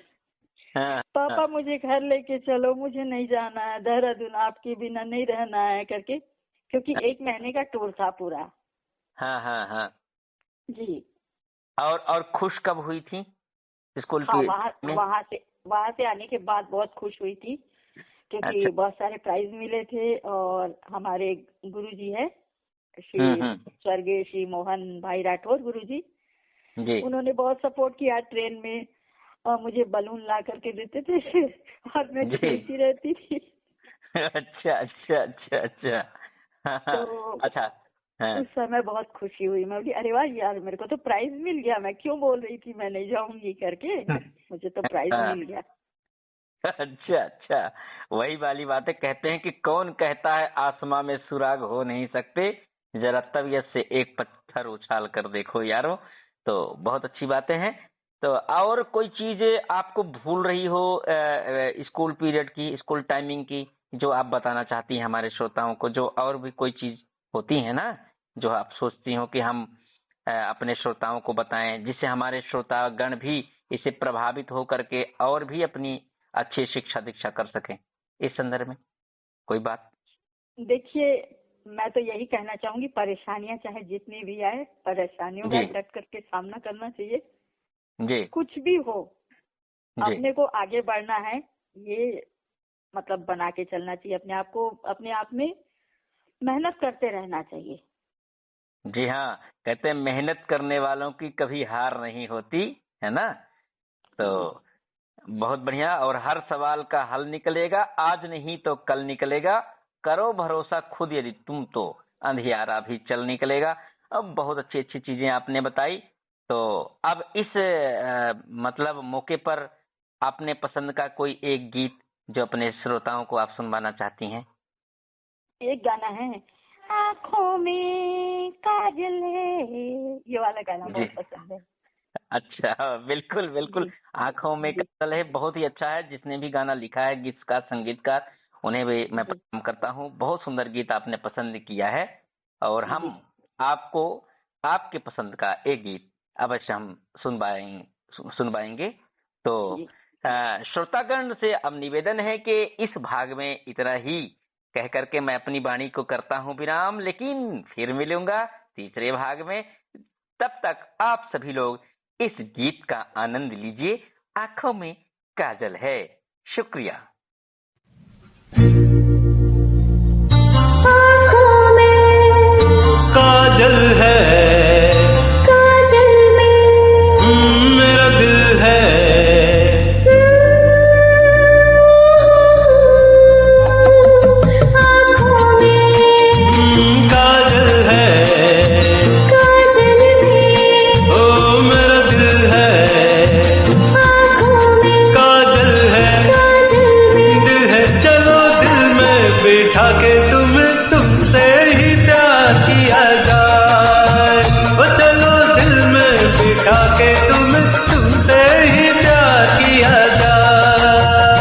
हाँ पापा मुझे घर लेके चलो, मुझे नहीं जाना है देहरादून, आपके बिना नहीं रहना है करके, क्योंकि 1 महीने का टूर था पूरा। हाँ हाँ हाँ। जी और खुश कब हुई थी स्कूल हाँ, की में? वहाँ से आने के बाद बहुत खुश हुई थी, क्योंकि अच्छा बहुत सारे प्राइज मिले थे। और हमारे गुरुजी है श्री स्वर्गीय श्री मोहन भाई राठौर गुरुजी, जी उन्होंने बहुत सपोर्ट किया ट्रेन में, और मुझे बलून ला करके देते थे और मैं जी खेलती रहती थी। अच्छा अच्छा अच्छा अच्छा हाँ, हाँ, तो अच्छा हाँ उस समय बहुत खुशी हुई, मैं बोली अरे वाह यार मेरे को तो प्राइज मिल गया, मैं क्यों बोल रही थी मैं नहीं जाऊंगी करके, मुझे तो प्राइज हाँ, मिल गया। अच्छा अच्छा, वही वाली बातें कहते हैं कि कौन कहता है आसमां में सुराग हो नहीं सकते, जरा तबीयत से एक पत्थर उछाल कर देखो यारो। तो बहुत अच्छी बातें हैं। तो और कोई चीज आपको भूल रही हो स्कूल पीरियड की, स्कूल टाइमिंग की, जो आप बताना चाहती हैं हमारे श्रोताओं को, जो और भी कोई चीज होती है ना जो आप सोचती हो कि हम अपने श्रोताओं को बताएं, जिससे हमारे श्रोतागण भी इससे प्रभावित हो करके और भी अपनी अच्छी शिक्षा दीक्षा कर सकें, इस संदर्भ में कोई बात? देखिए मैं तो यही कहना चाहूंगी, परेशानियां चाहे जितनी भी आए, परेशानियों का जी डट करके सामना करना चाहिए। जी कुछ भी हो, जी अपने को आगे बढ़ना है, ये मतलब बना के चलना चाहिए अपने आप को, अपने आप में मेहनत करते रहना चाहिए। जी हाँ, कहते हैं मेहनत करने वालों की कभी हार नहीं होती, है ना? तो जी बहुत बढ़िया, और हर सवाल का हल निकलेगा, आज नहीं तो कल निकलेगा, करो भरोसा खुद यदि तुम तो अंधियारा भी चल निकलेगा। अब बहुत अच्छी अच्छी चीजें आपने बताई। तो अब इस मतलब मौके पर आपने पसंद का कोई एक गीत जो अपने श्रोताओं को आप सुनवाना चाहती हैं? एक गाना है, आँखों में काजल है, ये वाला गाना जी बहुत पसंद है। अच्छा, बिल्कुल बिल्कुल, जी आंखों में जी काजल है बहुत ही अच्छा है। जिसने भी गाना लिखा है, गीतकार संगीतकार, उन्हें भी मैं जी प्रणाम करता हूँ। बहुत सुंदर गीत आपने पसंद किया है, और हम जी आपको आपके पसंद का एक गीत अवश्य हम सुनवाएंगे। तो जी श्रोतागण से अब निवेदन है कि इस भाग में इतना ही कह करके मैं अपनी वाणी को करता हूँ विराम, लेकिन फिर मिलूंगा तीसरे भाग में। तब तक आप सभी लोग इस गीत का आनंद लीजिए, आंखों में काजल है। शुक्रिया। आँखों में काजल है, काजल में मेरा दिल है, आँखों में काजल है, काजल में ओ मेरा दिल है, आँखों में काजल है, काजल में दिल है। चलो दिल में बिठा के तुमसे ही प्यार किया जाए, ओ चलो दिल में बिठा के तुमसे ही प्यार किया जाए।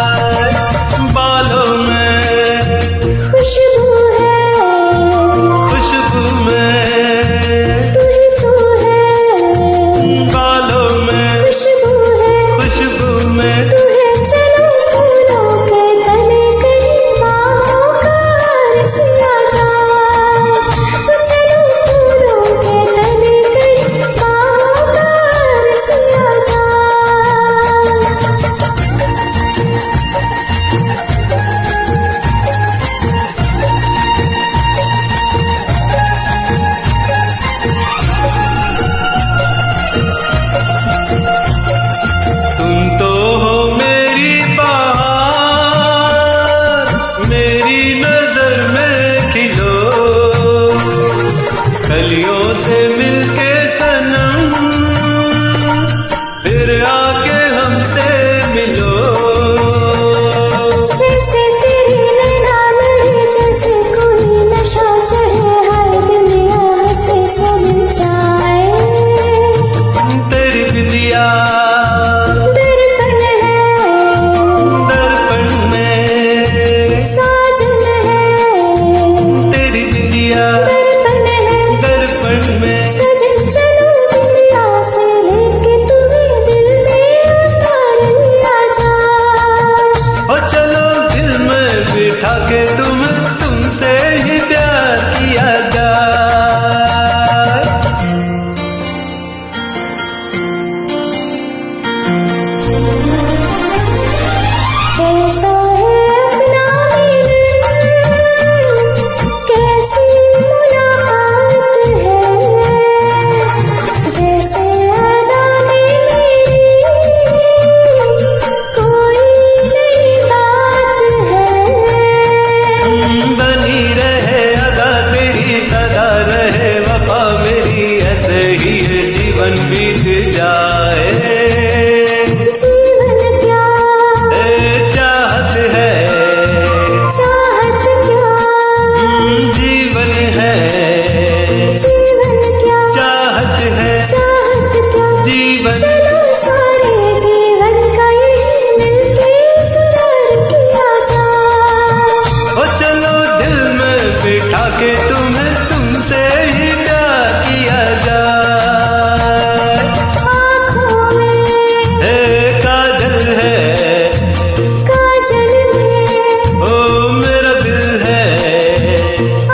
के तुम्हें तुमसे ही प्यार किया जाए। आँखों में काजल है, काजल में, ओ मेरा दिल है,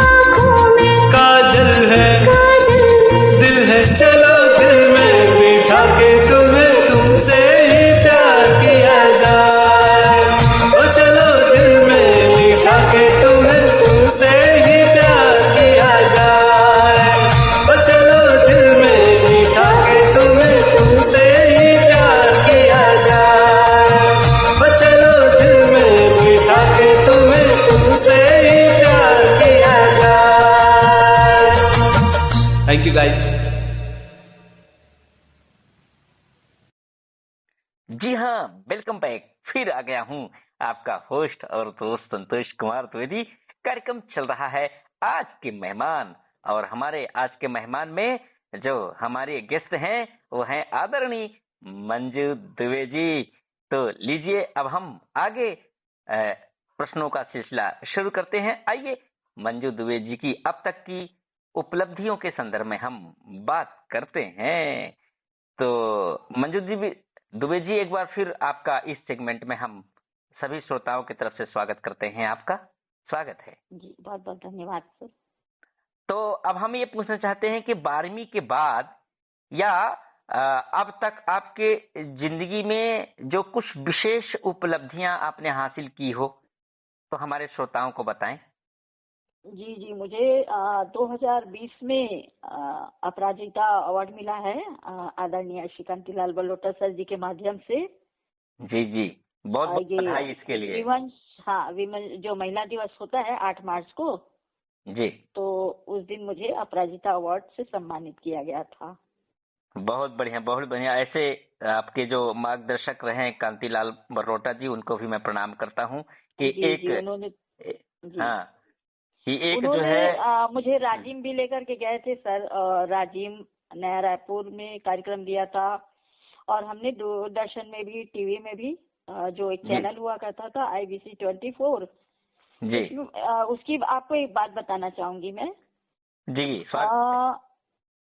आँखों में काजल है, काजल में, दिल है। चलो दिल में बिठा के तुम्हें तुमसे ही प्यार किया जाए। ओ चलो दिल में बिठा के तुम्हें तुमसे ही प्यार किया जाए। ओ चलो दिल में बिठा के तुम्हें तुमसे ही प्यार किया जाए। ओ चलो दिल में बिठा के तुम्हें तुमसे ही प्यार किया जाए। Thank you guys. जी हाँ, वेलकम बैक। फिर आ गया हूँ आपका होस्ट और दोस्त संतोष कुमार द्विवेदी। कार्यक्रम चल रहा है आज के मेहमान, और हमारे आज के मेहमान में जो हमारे गेस्ट हैं वो हैं आदरणीय मंजू दुबे जी। तो लीजिए अब हम आगे प्रश्नों का सिलसिला शुरू करते हैं। आइए मंजू दुबे जी की अब तक की उपलब्धियों के संदर्भ में हम बात करते हैं। तो मंजू दुबे जी, एक बार फिर आपका इस सेगमेंट में हम सभी श्रोताओं की तरफ से स्वागत करते हैं। आपका स्वागत है जी, बहुत बहुत धन्यवाद सर। तो अब हम ये पूछना चाहते हैं कि 12वीं के बाद या अब तक आपके जिंदगी में जो कुछ विशेष उपलब्धियां आपने हासिल की हो तो हमारे श्रोताओं को बताएं। जी जी, मुझे 2020 में अपराजिता अवार्ड मिला है आदरणीय श्री कांतिलाल बलोटा सर जी के माध्यम से। जी जी, बहुत बहुत ये बधाई इसके लिए। विमन जो महिला दिवस होता है 8 मार्च को, जी, तो उस दिन मुझे अपराजिता अवार्ड से सम्मानित किया गया था। बहुत बढ़िया, बहुत बढ़िया। ऐसे आपके जो मार्गदर्शक रहे कांतिलाल बरोटा जी, उनको भी मैं प्रणाम करता हूँ कि जी एक जी, उन्होंने जी हाँ कि एक जो उन्होंने है मुझे राजिम भी लेकर के गए थे सर। राजिम नया रायपुर में कार्यक्रम दिया था, और हमने दूरदर्शन में भी, टीवी में भी, जो एक जी। चैनल हुआ करता था IBC 24, जी उसकी आपको एक बात बताना चाहूंगी मैं। जी स्वागत।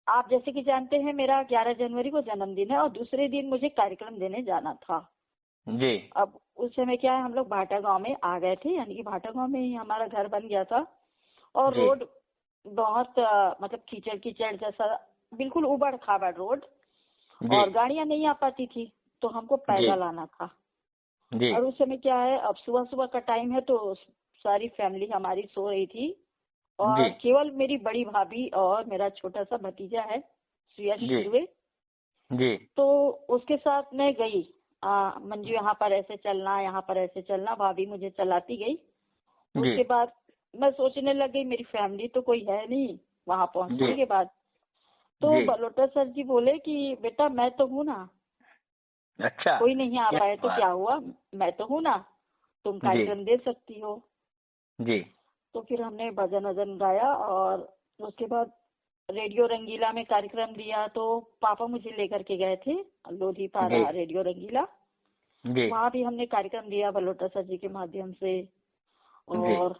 आप जैसे कि जानते हैं मेरा 11 जनवरी को जन्मदिन है, और दूसरे दिन मुझे कार्यक्रम देने जाना था। जी अब उस समय क्या है, हम लोग भाटा गांव में आ गए थे, यानी कि भाटा गांव में ही हमारा घर बन गया था, और जी। रोड बहुत मतलब कीचड़ कीचड़ जैसा, बिल्कुल उबड़ खाबड़ रोड, जी और गाड़ियां नहीं आ पाती थी, तो हमको पैदल आना था। जी और उस समय क्या है, अब सुबह सुबह का टाइम है, तो सारी फैमिली हमारी सो रही थी, और जी केवल मेरी बड़ी भाभी और मेरा छोटा सा भतीजा है श्रेयस जी दुबे, जी तो उसके साथ मैं गई। मंजू यहाँ पर ऐसे चलना, यहाँ पर ऐसे चलना, भाभी मुझे चलाती गई। उसके जी बाद मैं सोचने लग गई मेरी फैमिली तो कोई है नहीं वहाँ पहुँचने जी के बाद। तो जी। बलोटा सर जी बोले कि बेटा मैं तो हूँ ना, अच्छा, कोई नहीं आ क्या पाए तो बात। क्या हुआ, मैं तो हूँ ना, तुम जी कार्यक्रम दे सकती हो। जी तो फिर हमने भजन वजन गाया, और उसके बाद रेडियो रंगीला में कार्यक्रम दिया। तो पापा मुझे लेकर के गए थे लोधी पारा जी रेडियो रंगीला, जी वहाँ भी हमने कार्यक्रम दिया बलोटा सर जी के माध्यम से। जी। और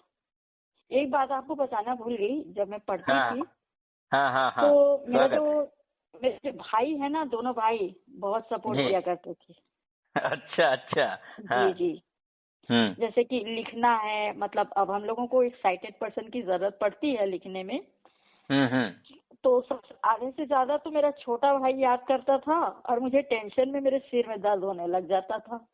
एक बात आपको बताना भूल गई, जब मैं पढ़ती हाँ थी हाँ हाँ हाँ, तो स्वागत मेरे जो भाई है ना, दोनों भाई बहुत सपोर्ट जी। किया करते थे। है। अच्छा अच्छा। हाँ। जी जी, जैसे कि लिखना है, मतलब अब हम लोगों को एक साइटेड पर्सन की जरूरत पड़ती है लिखने में, तो सब आधे से ज्यादा तो मेरा छोटा भाई याद करता था, और मुझे टेंशन में मेरे सिर में दर्द होने लग जाता था।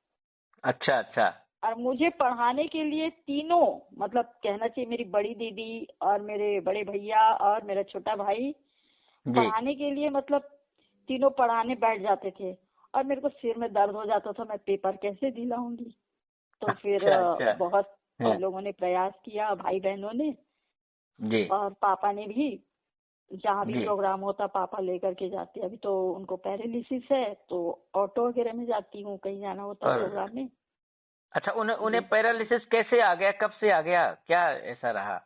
अच्छा अच्छा। और मुझे पढ़ाने के लिए तीनों, मतलब कहना चाहिए मेरी बड़ी दीदी और मेरे बड़े भैया और मेरा छोटा भाई, जी पढ़ाने के लिए मतलब तीनों पढ़ाने बैठ जाते थे, और मेरे को सिर में दर्द हो जाता था, मैं पेपर कैसे दिलाऊंगी। तो फिर अच्छा अच्छा। बहुत हाँ, हम लोगों ने प्रयास किया, भाई बहनों ने, जी और पापा ने भी, जहाँ भी जी। प्रोग्राम होता पापा लेकर के जाते। अभी तो उनको पैरालिसिस है, तो ऑटो वगैरह में जाती हूँ कहीं जाना होता और प्रोग्राम में। अच्छा, उन्हें जी, उन्हें पैरालिसिस कैसे आ गया, कब से आ गया, क्या ऐसा रहा?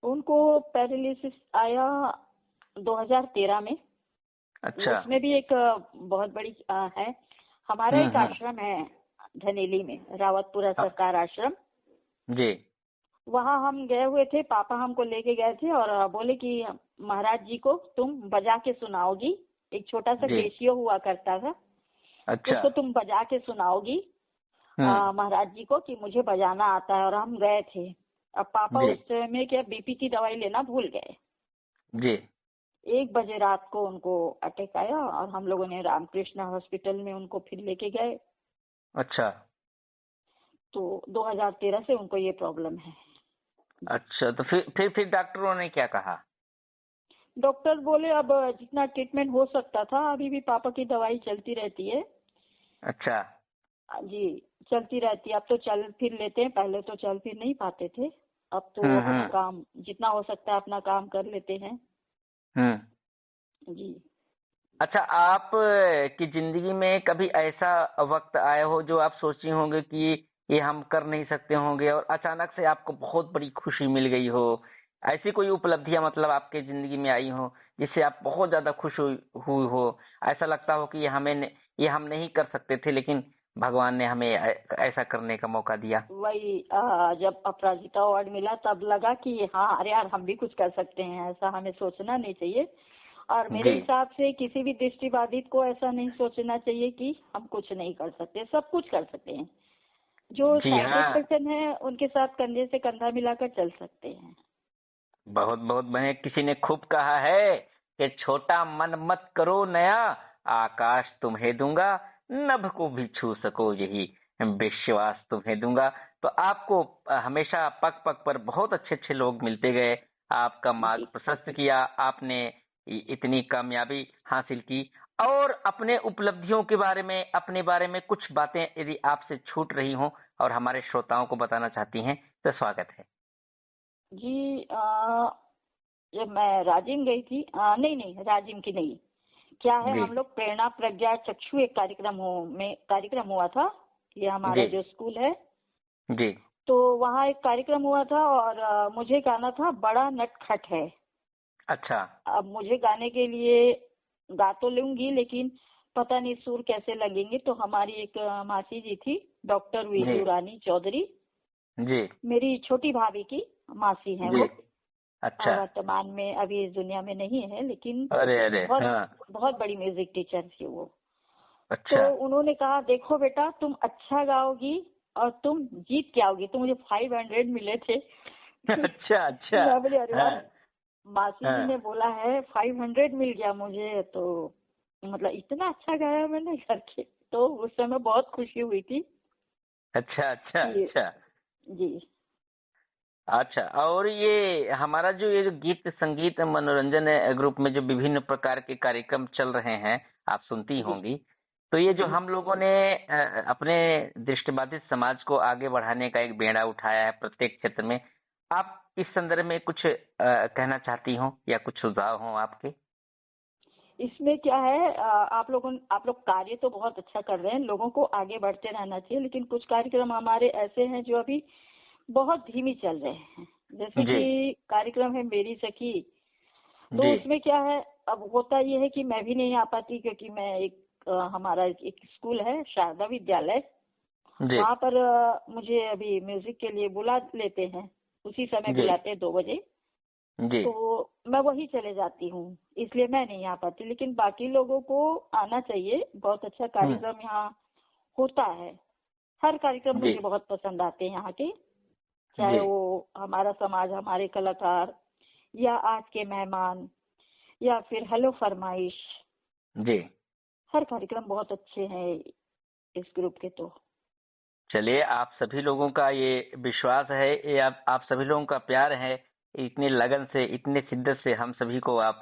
उनको पैरालिसिस आया 2013 में। अच्छा। उसमें भी एक बहुत बड़ी है, हमारा एक हम्म। आश्रम है धनेली में, रावतपुरा हाँ, सरकार आश्रम। जी वहाँ हम गए हुए थे, पापा हमको लेके गए थे और बोले कि महाराज जी को तुम बजा के सुनाओगी। एक छोटा सा जी। केशियो हुआ करता था, अच्छा। उसको तुम बजा के सुनाओगी महाराज जी को कि मुझे बजाना आता है। और हम गए थे। अब पापा जी। उस समय में क्या बीपी की दवाई लेना भूल गए। जी। 1 बजे रात को उनको अटैक आया और हम लोगों ने रामकृष्ण हॉस्पिटल में उनको फिर लेके गए। अच्छा। तो 2013 से उनको ये प्रॉब्लम है। अच्छा, तो फिर डॉक्टरों ने क्या कहा? डॉक्टर बोले अब जितना ट्रीटमेंट हो सकता था, अभी भी पापा की दवाई चलती रहती है। अच्छा। जी, चलती रहती है। अब तो चल फिर लेते हैं, पहले तो चल फिर नहीं पाते थे। अब तो हम्म। अपना काम जितना हो सकता है अपना काम कर लेते हैं। जी। अच्छा, आप की जिंदगी में कभी ऐसा वक्त आया हो जो आप सोची होंगे कि ये हम कर नहीं सकते होंगे और अचानक से आपको बहुत बड़ी खुशी मिल गई हो? ऐसी कोई उपलब्धियां मतलब आपके जिंदगी में आई हो जिससे आप बहुत ज्यादा खुश हुई हो? ऐसा लगता हो कि ये हम नहीं कर सकते थे लेकिन भगवान ने हमें ऐसा करने का मौका दिया। वही जब अपराजिता अवार्ड मिला तब लगा कि हाँ अरे यार हम भी कुछ कर सकते हैं। ऐसा हमें सोचना नहीं चाहिए। और मेरे जी। हिसाब से किसी भी दृष्टिबाधित को ऐसा नहीं सोचना चाहिए कि हम कुछ नहीं कर सकते, सब कुछ कर सकते हैं। जो जी साइटेड हाँ। पर्सन है उनके साथ कंधे से कंधा मिलाकर चल सकते हैं। बहुत बहुत बढ़िया। किसी ने खूब कहा है कि छोटा मन मत करो नया, आकाश तुम्हें दूंगा, नभ को भी छू सको यही विश्वास तुम्हें दूंगा। तो आपको हमेशा पग पग पर बहुत अच्छे अच्छे लोग मिलते गए, आपका मार्ग जी। प्रशस्त किया, आपने इतनी कामयाबी हासिल की। और अपने उपलब्धियों के बारे में, अपने बारे में कुछ बातें यदि आपसे छूट रही हों और हमारे श्रोताओं को बताना चाहती हैं तो स्वागत है। जी जब मैं राजिम गई थी, नहीं राजिम की नहीं, क्या है जी। हम लोग प्रेरणा प्रज्ञा चक्षु एक कार्यक्रम हुआ था। ये हमारा जी। जो स्कूल है, जी। तो वहाँ एक कार्यक्रम हुआ था और मुझे गाना था बड़ा नटखट है। अच्छा। अब मुझे गाने के लिए गा तो लूंगी लेकिन पता नहीं सुर कैसे लगेंगे। तो हमारी एक मासी जी थी, डॉक्टर जी। वीजू रानी चौधरी, जी। मेरी छोटी भाभी की मासी हैं जी। वो। अच्छा। वर्तमान में अभी इस दुनिया में नहीं है, लेकिन अरे अरे बहुत हाँ। बहुत बड़ी म्यूजिक टीचर थी वो। तो अच्छा। उन्होंने कहा देखो बेटा तुम अच्छा गाओगी और तुम जीत के आओगी। तो मुझे 500 मिले थे। अच्छा। अच्छा। मैं बोली अरे वाह, हाँ। मासी जी हाँ। ने बोला है 500 मिल गया मुझे, तो मतलब इतना अच्छा गाया मैंने करके। तो उस समय बहुत खुशी हुई थी अच्छा। अच्छा। कि अच्छा। जी। अच्छा, और ये हमारा ये जो गीत संगीत मनोरंजन ग्रुप में जो विभिन्न प्रकार के कार्यक्रम चल रहे हैं, आप सुनती जी। होंगी। तो ये जो जी। हम लोगों ने अपने दृष्टिबाधित समाज को आगे बढ़ाने का एक बेड़ा उठाया है प्रत्येक क्षेत्र में, आप इस संदर्भ में कुछ कहना चाहती हो या कुछ सुझाव हो आपके? इसमें क्या है, आप लोग कार्य तो बहुत अच्छा कर रहे हैं, लोगों को आगे बढ़ते रहना चाहिए। लेकिन कुछ कार्यक्रम हमारे ऐसे हैं जो अभी बहुत धीमी चल रहे हैं। जैसे जी। कि कार्यक्रम है मेरी सखी, तो जी। उसमें क्या है, अब होता ये है कि मैं भी नहीं आ पाती क्योंकि मैं हमारा एक स्कूल है शारदा विद्यालय, जी। वहाँ पर मुझे अभी म्यूजिक के लिए बुला लेते हैं, उसी समय जी। बुलाते हैं 2 बजे। जी। तो मैं वही चले जाती हूँ, इसलिए मैं नहीं आ पाती। लेकिन बाकी लोगों को आना चाहिए, बहुत अच्छा कार्यक्रम यहाँ होता है। हर कार्यक्रम जी। मुझे बहुत पसंद आते हैं यहाँ के, चाहे जी। वो हमारा समाज, हमारे कलाकार, या आज के मेहमान, या फिर हेलो फरमाइश। जी। हर कार्यक्रम बहुत अच्छे हैं इस ग्रुप के। तो चलिए, आप सभी लोगों का ये विश्वास है, ये आप सभी लोगों का प्यार है, इतनी लगन से, इतने शिद्दत से हम सभी को आप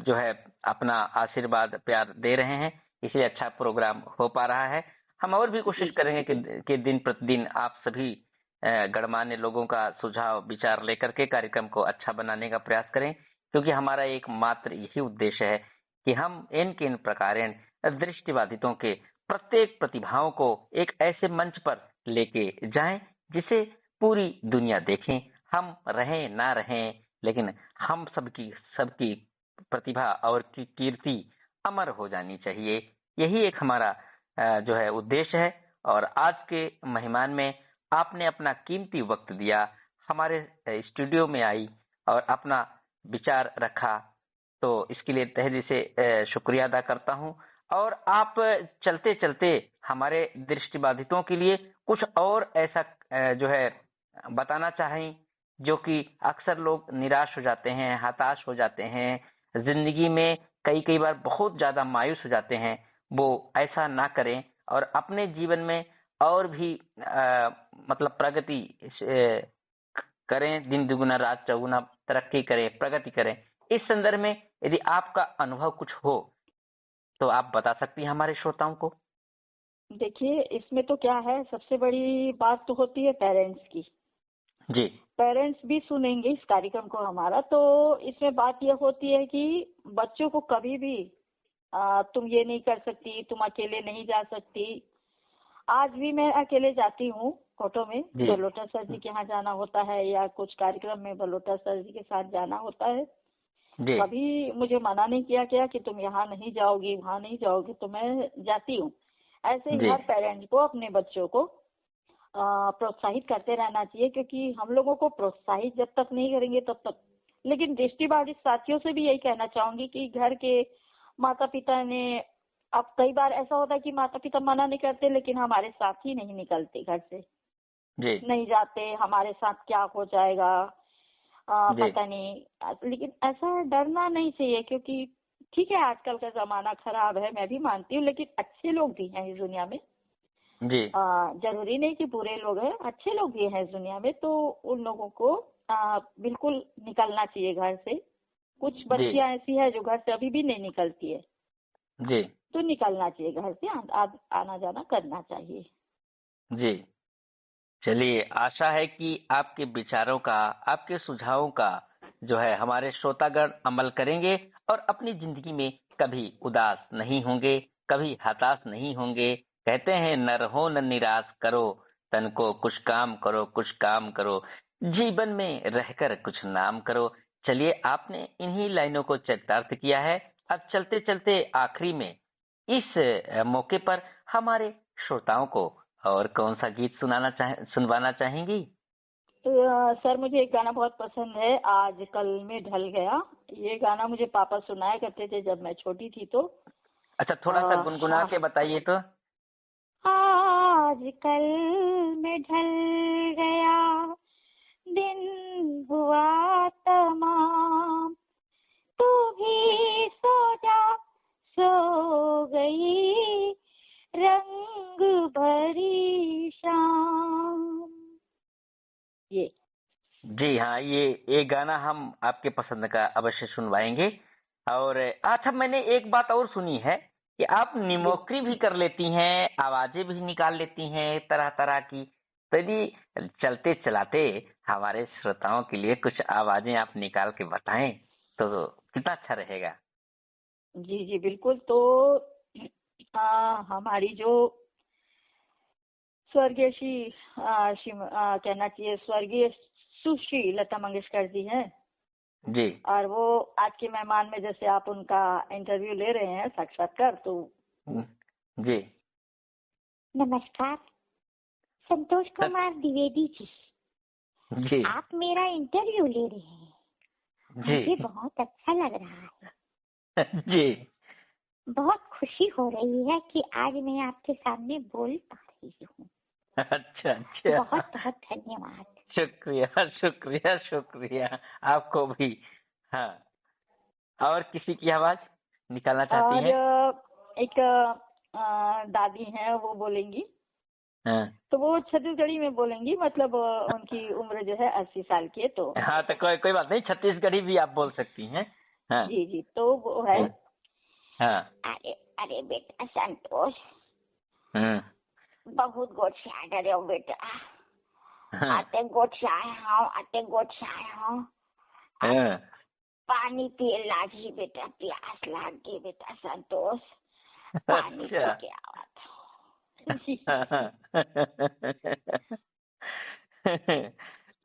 जो है अपना आशीर्वाद प्यार दे रहे हैं, इसलिए अच्छा प्रोग्राम हो पा रहा है। हम और भी कोशिश जी। करेंगे कि दिन प्रतिदिन आप सभी गणमान्य लोगों का सुझाव विचार लेकर के कार्यक्रम को अच्छा बनाने का प्रयास करें, क्योंकि हमारा एक मात्र यही उद्देश्य है कि हम इन प्रकारेण दृष्टिबाधितों के प्रत्येक प्रतिभाओं को एक ऐसे मंच पर लेके जाएं जिसे पूरी दुनिया देखें। हम रहें ना रहें, लेकिन हम सबकी प्रतिभा और की कीर्ति अमर हो जानी चाहिए। यही एक हमारा जो है उद्देश्य है। और आज के मेहमान में आपने अपना कीमती वक्त दिया, हमारे स्टूडियो में आई और अपना विचार रखा, तो इसके लिए तहे दिल से शुक्रिया अदा करता हूँ। और आप चलते चलते हमारे दृष्टिबाधितों के लिए कुछ और ऐसा जो है बताना चाहें, जो कि अक्सर लोग निराश हो जाते हैं, हताश हो जाते हैं, जिंदगी में कई बार बहुत ज्यादा मायूस हो जाते हैं, वो ऐसा ना करें और अपने जीवन में और भी मतलब प्रगति करें, दिन दुगुना रात चौगुना तरक्की करें, प्रगति करें। इस संदर्भ में यदि आपका अनुभव कुछ हो तो आप बता सकती हैं हमारे श्रोताओं को। देखिए, इसमें तो क्या है, सबसे बड़ी बात तो होती है पेरेंट्स की। जी पेरेंट्स भी सुनेंगे इस कार्यक्रम को हमारा, तो इसमें बात यह होती है कि बच्चों को कभी भी तुम ये नहीं कर सकती, तुम अकेले नहीं जा सकती। आज भी मैं अकेले जाती हूँ ऑटो में, जी बलोटा सर जी के यहाँ जाना होता है या कुछ कार्यक्रम में बलोटा सर जी के साथ जाना होता है। जी कभी मुझे मना नहीं किया गया कि तुम यहाँ नहीं जाओगी, वहाँ नहीं जाओगी, तो मैं जाती हूँ। ऐसे ही जी हर पेरेंट को अपने बच्चों को प्रोत्साहित करते रहना चाहिए, क्योंकि हम लोगों को प्रोत्साहित जब तक नहीं करेंगे तब तक। लेकिन दृष्टिबाधित साथियों से भी यही कहना चाहूंगी कि घर के माता पिता ने, अब कई बार ऐसा होता है कि माता पिता मना नहीं करते, लेकिन हमारे साथ ही नहीं निकलते, घर से जी नहीं जाते, हमारे साथ क्या हो जाएगा जी पता नहीं। लेकिन ऐसा डरना नहीं चाहिए, क्योंकि ठीक है आजकल का जमाना खराब है, मैं भी मानती हूँ, लेकिन अच्छे लोग भी हैं इस दुनिया में। जी जरूरी नहीं कि बुरे लोग हैं, अच्छे लोग भी हैं इस दुनिया में, तो उन लोगों को बिल्कुल निकलना चाहिए घर से। कुछ बच्चियां ऐसी है जो घर से अभी भी नहीं निकलती है, जी तो निकलना चाहिए घर से, आना जाना करना चाहिए। जी। चलिए, आशा है कि आपके विचारों का, आपके सुझावों का जो है हमारे श्रोतागण अमल करेंगे और अपनी जिंदगी में कभी उदास नहीं होंगे, कभी हताश नहीं होंगे। कहते हैं न रहो न निराश करो, तन को कुछ काम करो, कुछ काम करो, जीवन में रहकर कुछ नाम करो। चलिए, आपने इन्हीं लाइनों को चरितार्थ किया है। अब चलते चलते आखिरी में इस मौके पर हमारे श्रोताओं को और कौन सा गीत सुनवाना चाहेंगी? सर, मुझे एक गाना बहुत पसंद है, आज कल में ढल गया। ये गाना मुझे पापा सुनाया करते थे जब मैं छोटी थी। तो अच्छा, थोड़ा सा गुनगुना के बताइए तो। आज कल में ढल गया, दिन हुआ तमाम, तू भी सो जा, सो गई रंग भरी शाम। ये जी हाँ, ये गाना हम आपके पसंद का अवश्य सुनवाएंगे। और अच्छा, मैंने एक बात और सुनी है कि आप निमोक्री भी कर लेती हैं, आवाजें भी निकाल लेती हैं तरह तरह की। तो यदि चलते चलाते हमारे श्रोताओं के लिए कुछ आवाजें आप निकाल के बताएं तो कितना अच्छा रहेगा। जी जी बिल्कुल। तो हमारी जो स्वर्गीय कहना चाहिए, स्वर्गीय सुश्री लता मंगेशकर जी हैं, जी और वो आज के मेहमान में, जैसे आप उनका इंटरव्यू ले रहे हैं साक्षात्कार, तो जी नमस्कार, संतोष कुमार द्विवेदी जी। जी आप मेरा इंटरव्यू ले रहे हैं, मुझे जी बहुत अच्छा लग रहा है। जी बहुत खुशी हो रही है कि आज मैं आपके सामने बोल पा रही हूँ। अच्छा अच्छा, बहुत बहुत धन्यवाद। शुक्रिया शुक्रिया शुक्रिया आपको भी। हाँ, और किसी की आवाज निकालना चाहती और हैं? एक दादी हैं, वो बोलेंगी, हाँ तो वो छत्तीसगढ़ी में बोलेंगी, मतलब उनकी उम्र जो है 80 साल की है। तो हाँ, तो कोई बात नहीं, छत्तीसगढ़ी भी आप बोल सकती हैं। हाँ जी जी, तो वो है, हाँ अरे अरे बेटा संतोष, हाँ बहुत गोट से आ रहे हो बेटा। हाँ आते गोट से आया हूँ, आते गोट से आया हूँ। हाँ। पानी पिए लागी बेटा, प्यास लाग गई बेटा संतोष, पानी पी अच्छा। के आवा था।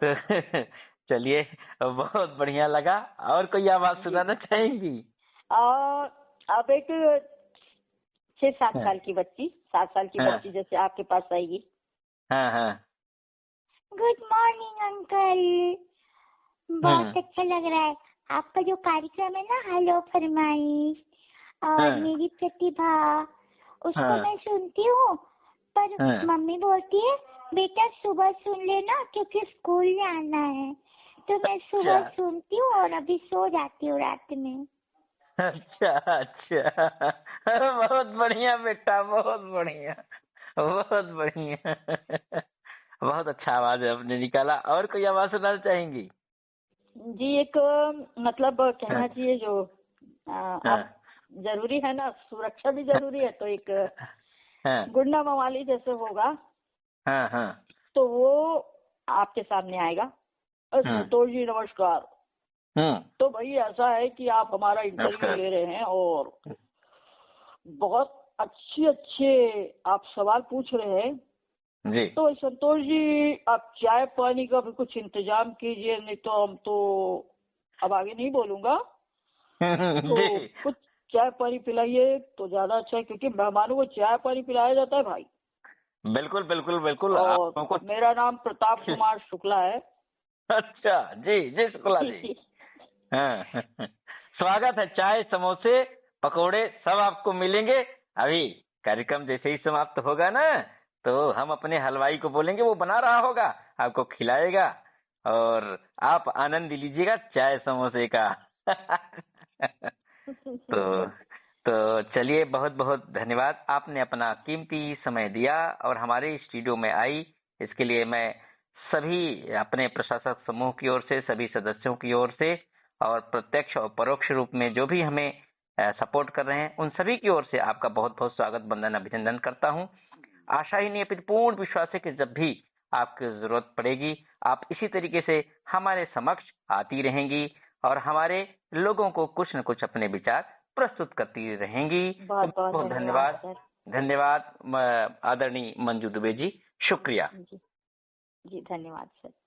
तो चलिए, बहुत बढ़िया लगा। और कोई आवाज सुनाना चाहेंगी? और अब एक 6-7 हाँ। साल की बच्ची, 7 साल की हाँ। बच्ची जैसे आपके पास आएगी, हाँ हाँ गुड मॉर्निंग अंकल। बहुत अच्छा लग रहा है आपका जो कार्यक्रम है ना, हेलो फरमाइश और हाँ। मेरी प्रतिभा, उसको हाँ। मैं सुनती हूँ। पर हाँ। मम्मी बोलती है बेटा सुबह सुन लेना क्योंकि स्कूल जाना है, तो मैं सुबह अच्छा। सुनती हूँ और अभी सो जाती हूँ रात में। अच्छा अच्छा, बहुत बढ़िया बेटा, बहुत बढ़िया, बहुत बढ़िया। बहुत अच्छा आवाज है आपने निकाला। और कोई आवाज सुनाना चाहेंगी? जी एक मतलब कहना हाँ। चाहिए जो आप जरूरी है ना, सुरक्षा भी जरूरी है, तो एक हाँ गुंडा मवाली जैसे होगा हाँ हाँ तो वो आपके सामने आएगा। संतोष जी नमस्कार। तो भाई ऐसा है कि आप हमारा इंटरव्यू नमस्कार। ले रहे हैं और बहुत अच्छे आप सवाल पूछ रहे हैं, जी। तो संतोष जी आप चाय पानी का भी कुछ इंतजाम कीजिए, नहीं तो हम तो अब आगे नहीं बोलूंगा। तो जी कुछ चाय पानी पिलाइए तो ज्यादा अच्छा है, क्योंकि मेहमानों को चाय पानी पिलाया जाता है भाई। बिल्कुल बिल्कुल बिल्कुल। और आपको मेरा नाम प्रताप कुमार शुक्ला है। अच्छा जी जी शुक्ला जी। हाँ स्वागत है। चाय समोसे पकोड़े सब आपको मिलेंगे। अभी कार्यक्रम जैसे ही समाप्त होगा ना, तो हम अपने हलवाई को बोलेंगे, वो बना रहा होगा, आपको खिलाएगा और आप आनंद लीजिएगा चाय समोसे का। तो तो चलिए, बहुत बहुत धन्यवाद, आपने अपना कीमती समय दिया और हमारे स्टूडियो में आई। इसके लिए मैं सभी अपने प्रशासक समूह की ओर से, सभी सदस्यों की ओर से और प्रत्यक्ष और परोक्ष रूप में जो भी हमें सपोर्ट कर रहे हैं, उन सभी की ओर से आपका बहुत बहुत स्वागत, वंदन, अभिनंदन करता हूं। आशा ही नहीं अपितु पूर्ण विश्वास है कि जब भी आपकी जरूरत पड़ेगी, आप इसी तरीके से हमारे समक्ष आती रहेंगी और हमारे लोगों को कुछ न कुछ अपने विचार प्रस्तुत करती रहेंगी। बहुत बहुत बहुत धन्यवाद। सर। धन्यवाद आदरणीय मंजू दुबे जी, शुक्रिया। जी धन्यवाद सर।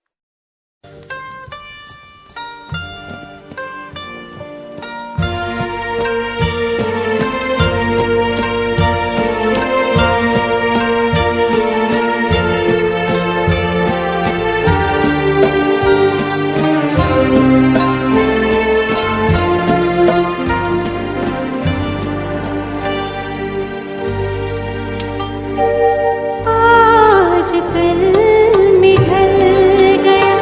आज कल में ढल गया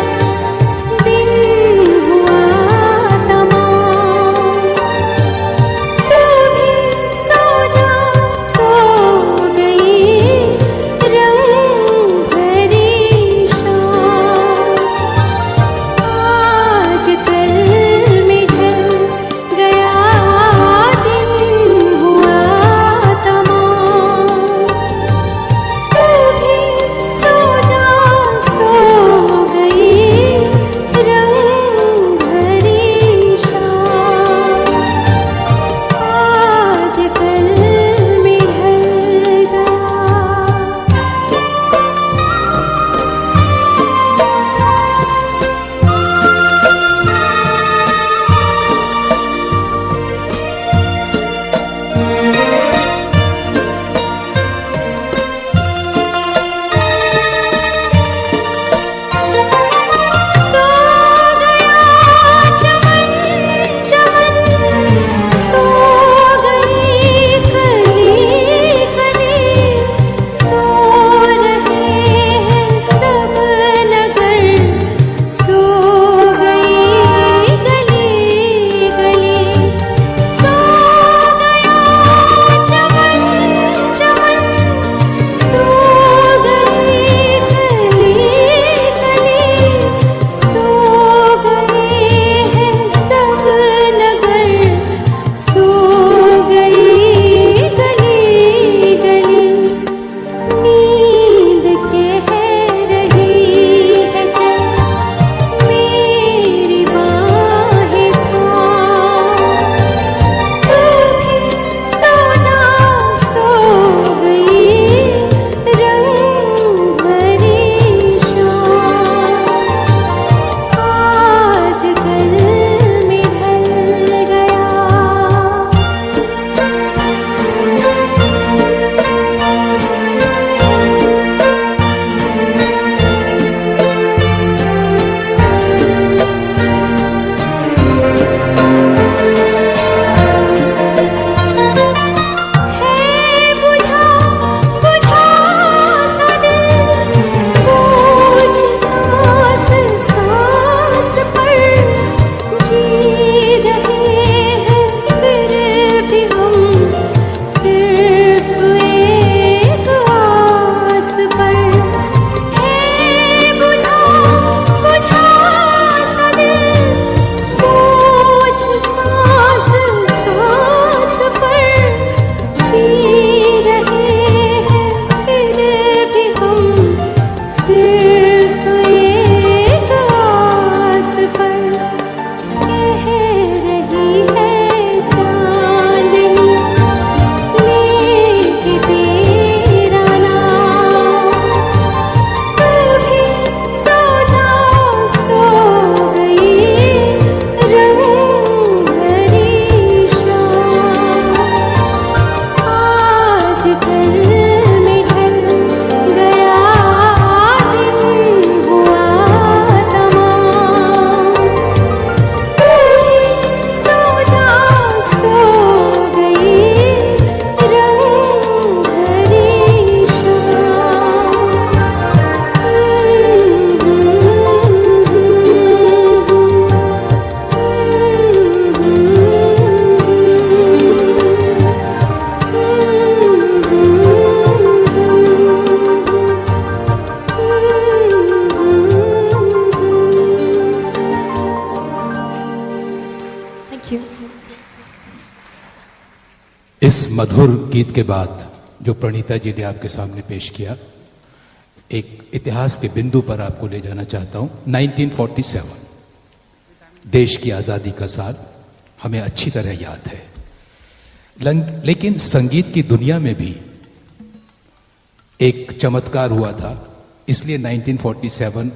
इस मधुर गीत के बाद जो प्रणीता जी ने आपके सामने पेश किया, एक इतिहास के बिंदु पर आपको ले जाना चाहता हूं। 1947 देश की आजादी का साल हमें अच्छी तरह याद है, लेकिन संगीत की दुनिया में भी एक चमत्कार हुआ था, इसलिए 1947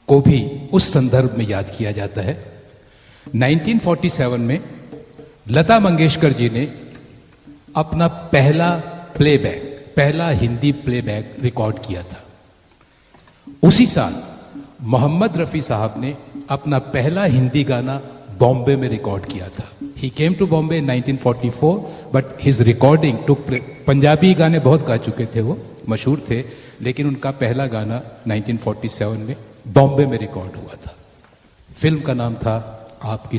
को भी उस संदर्भ में याद किया जाता है। 1947 में लता मंगेशकर जी ने अपना पहला हिंदी प्लेबैक रिकॉर्ड किया था। उसी साल मोहम्मद रफी साहब ने अपना पहला हिंदी गाना बॉम्बे में रिकॉर्ड किया था। He came to Bombay in 1944, but his recording took Punjabi गाने बहुत गा चुके थे, वो मशहूर थे, लेकिन उनका पहला गाना 1947 में बॉम्बे में रिकॉर्ड हुआ था। फिल्म का नाम था आपकी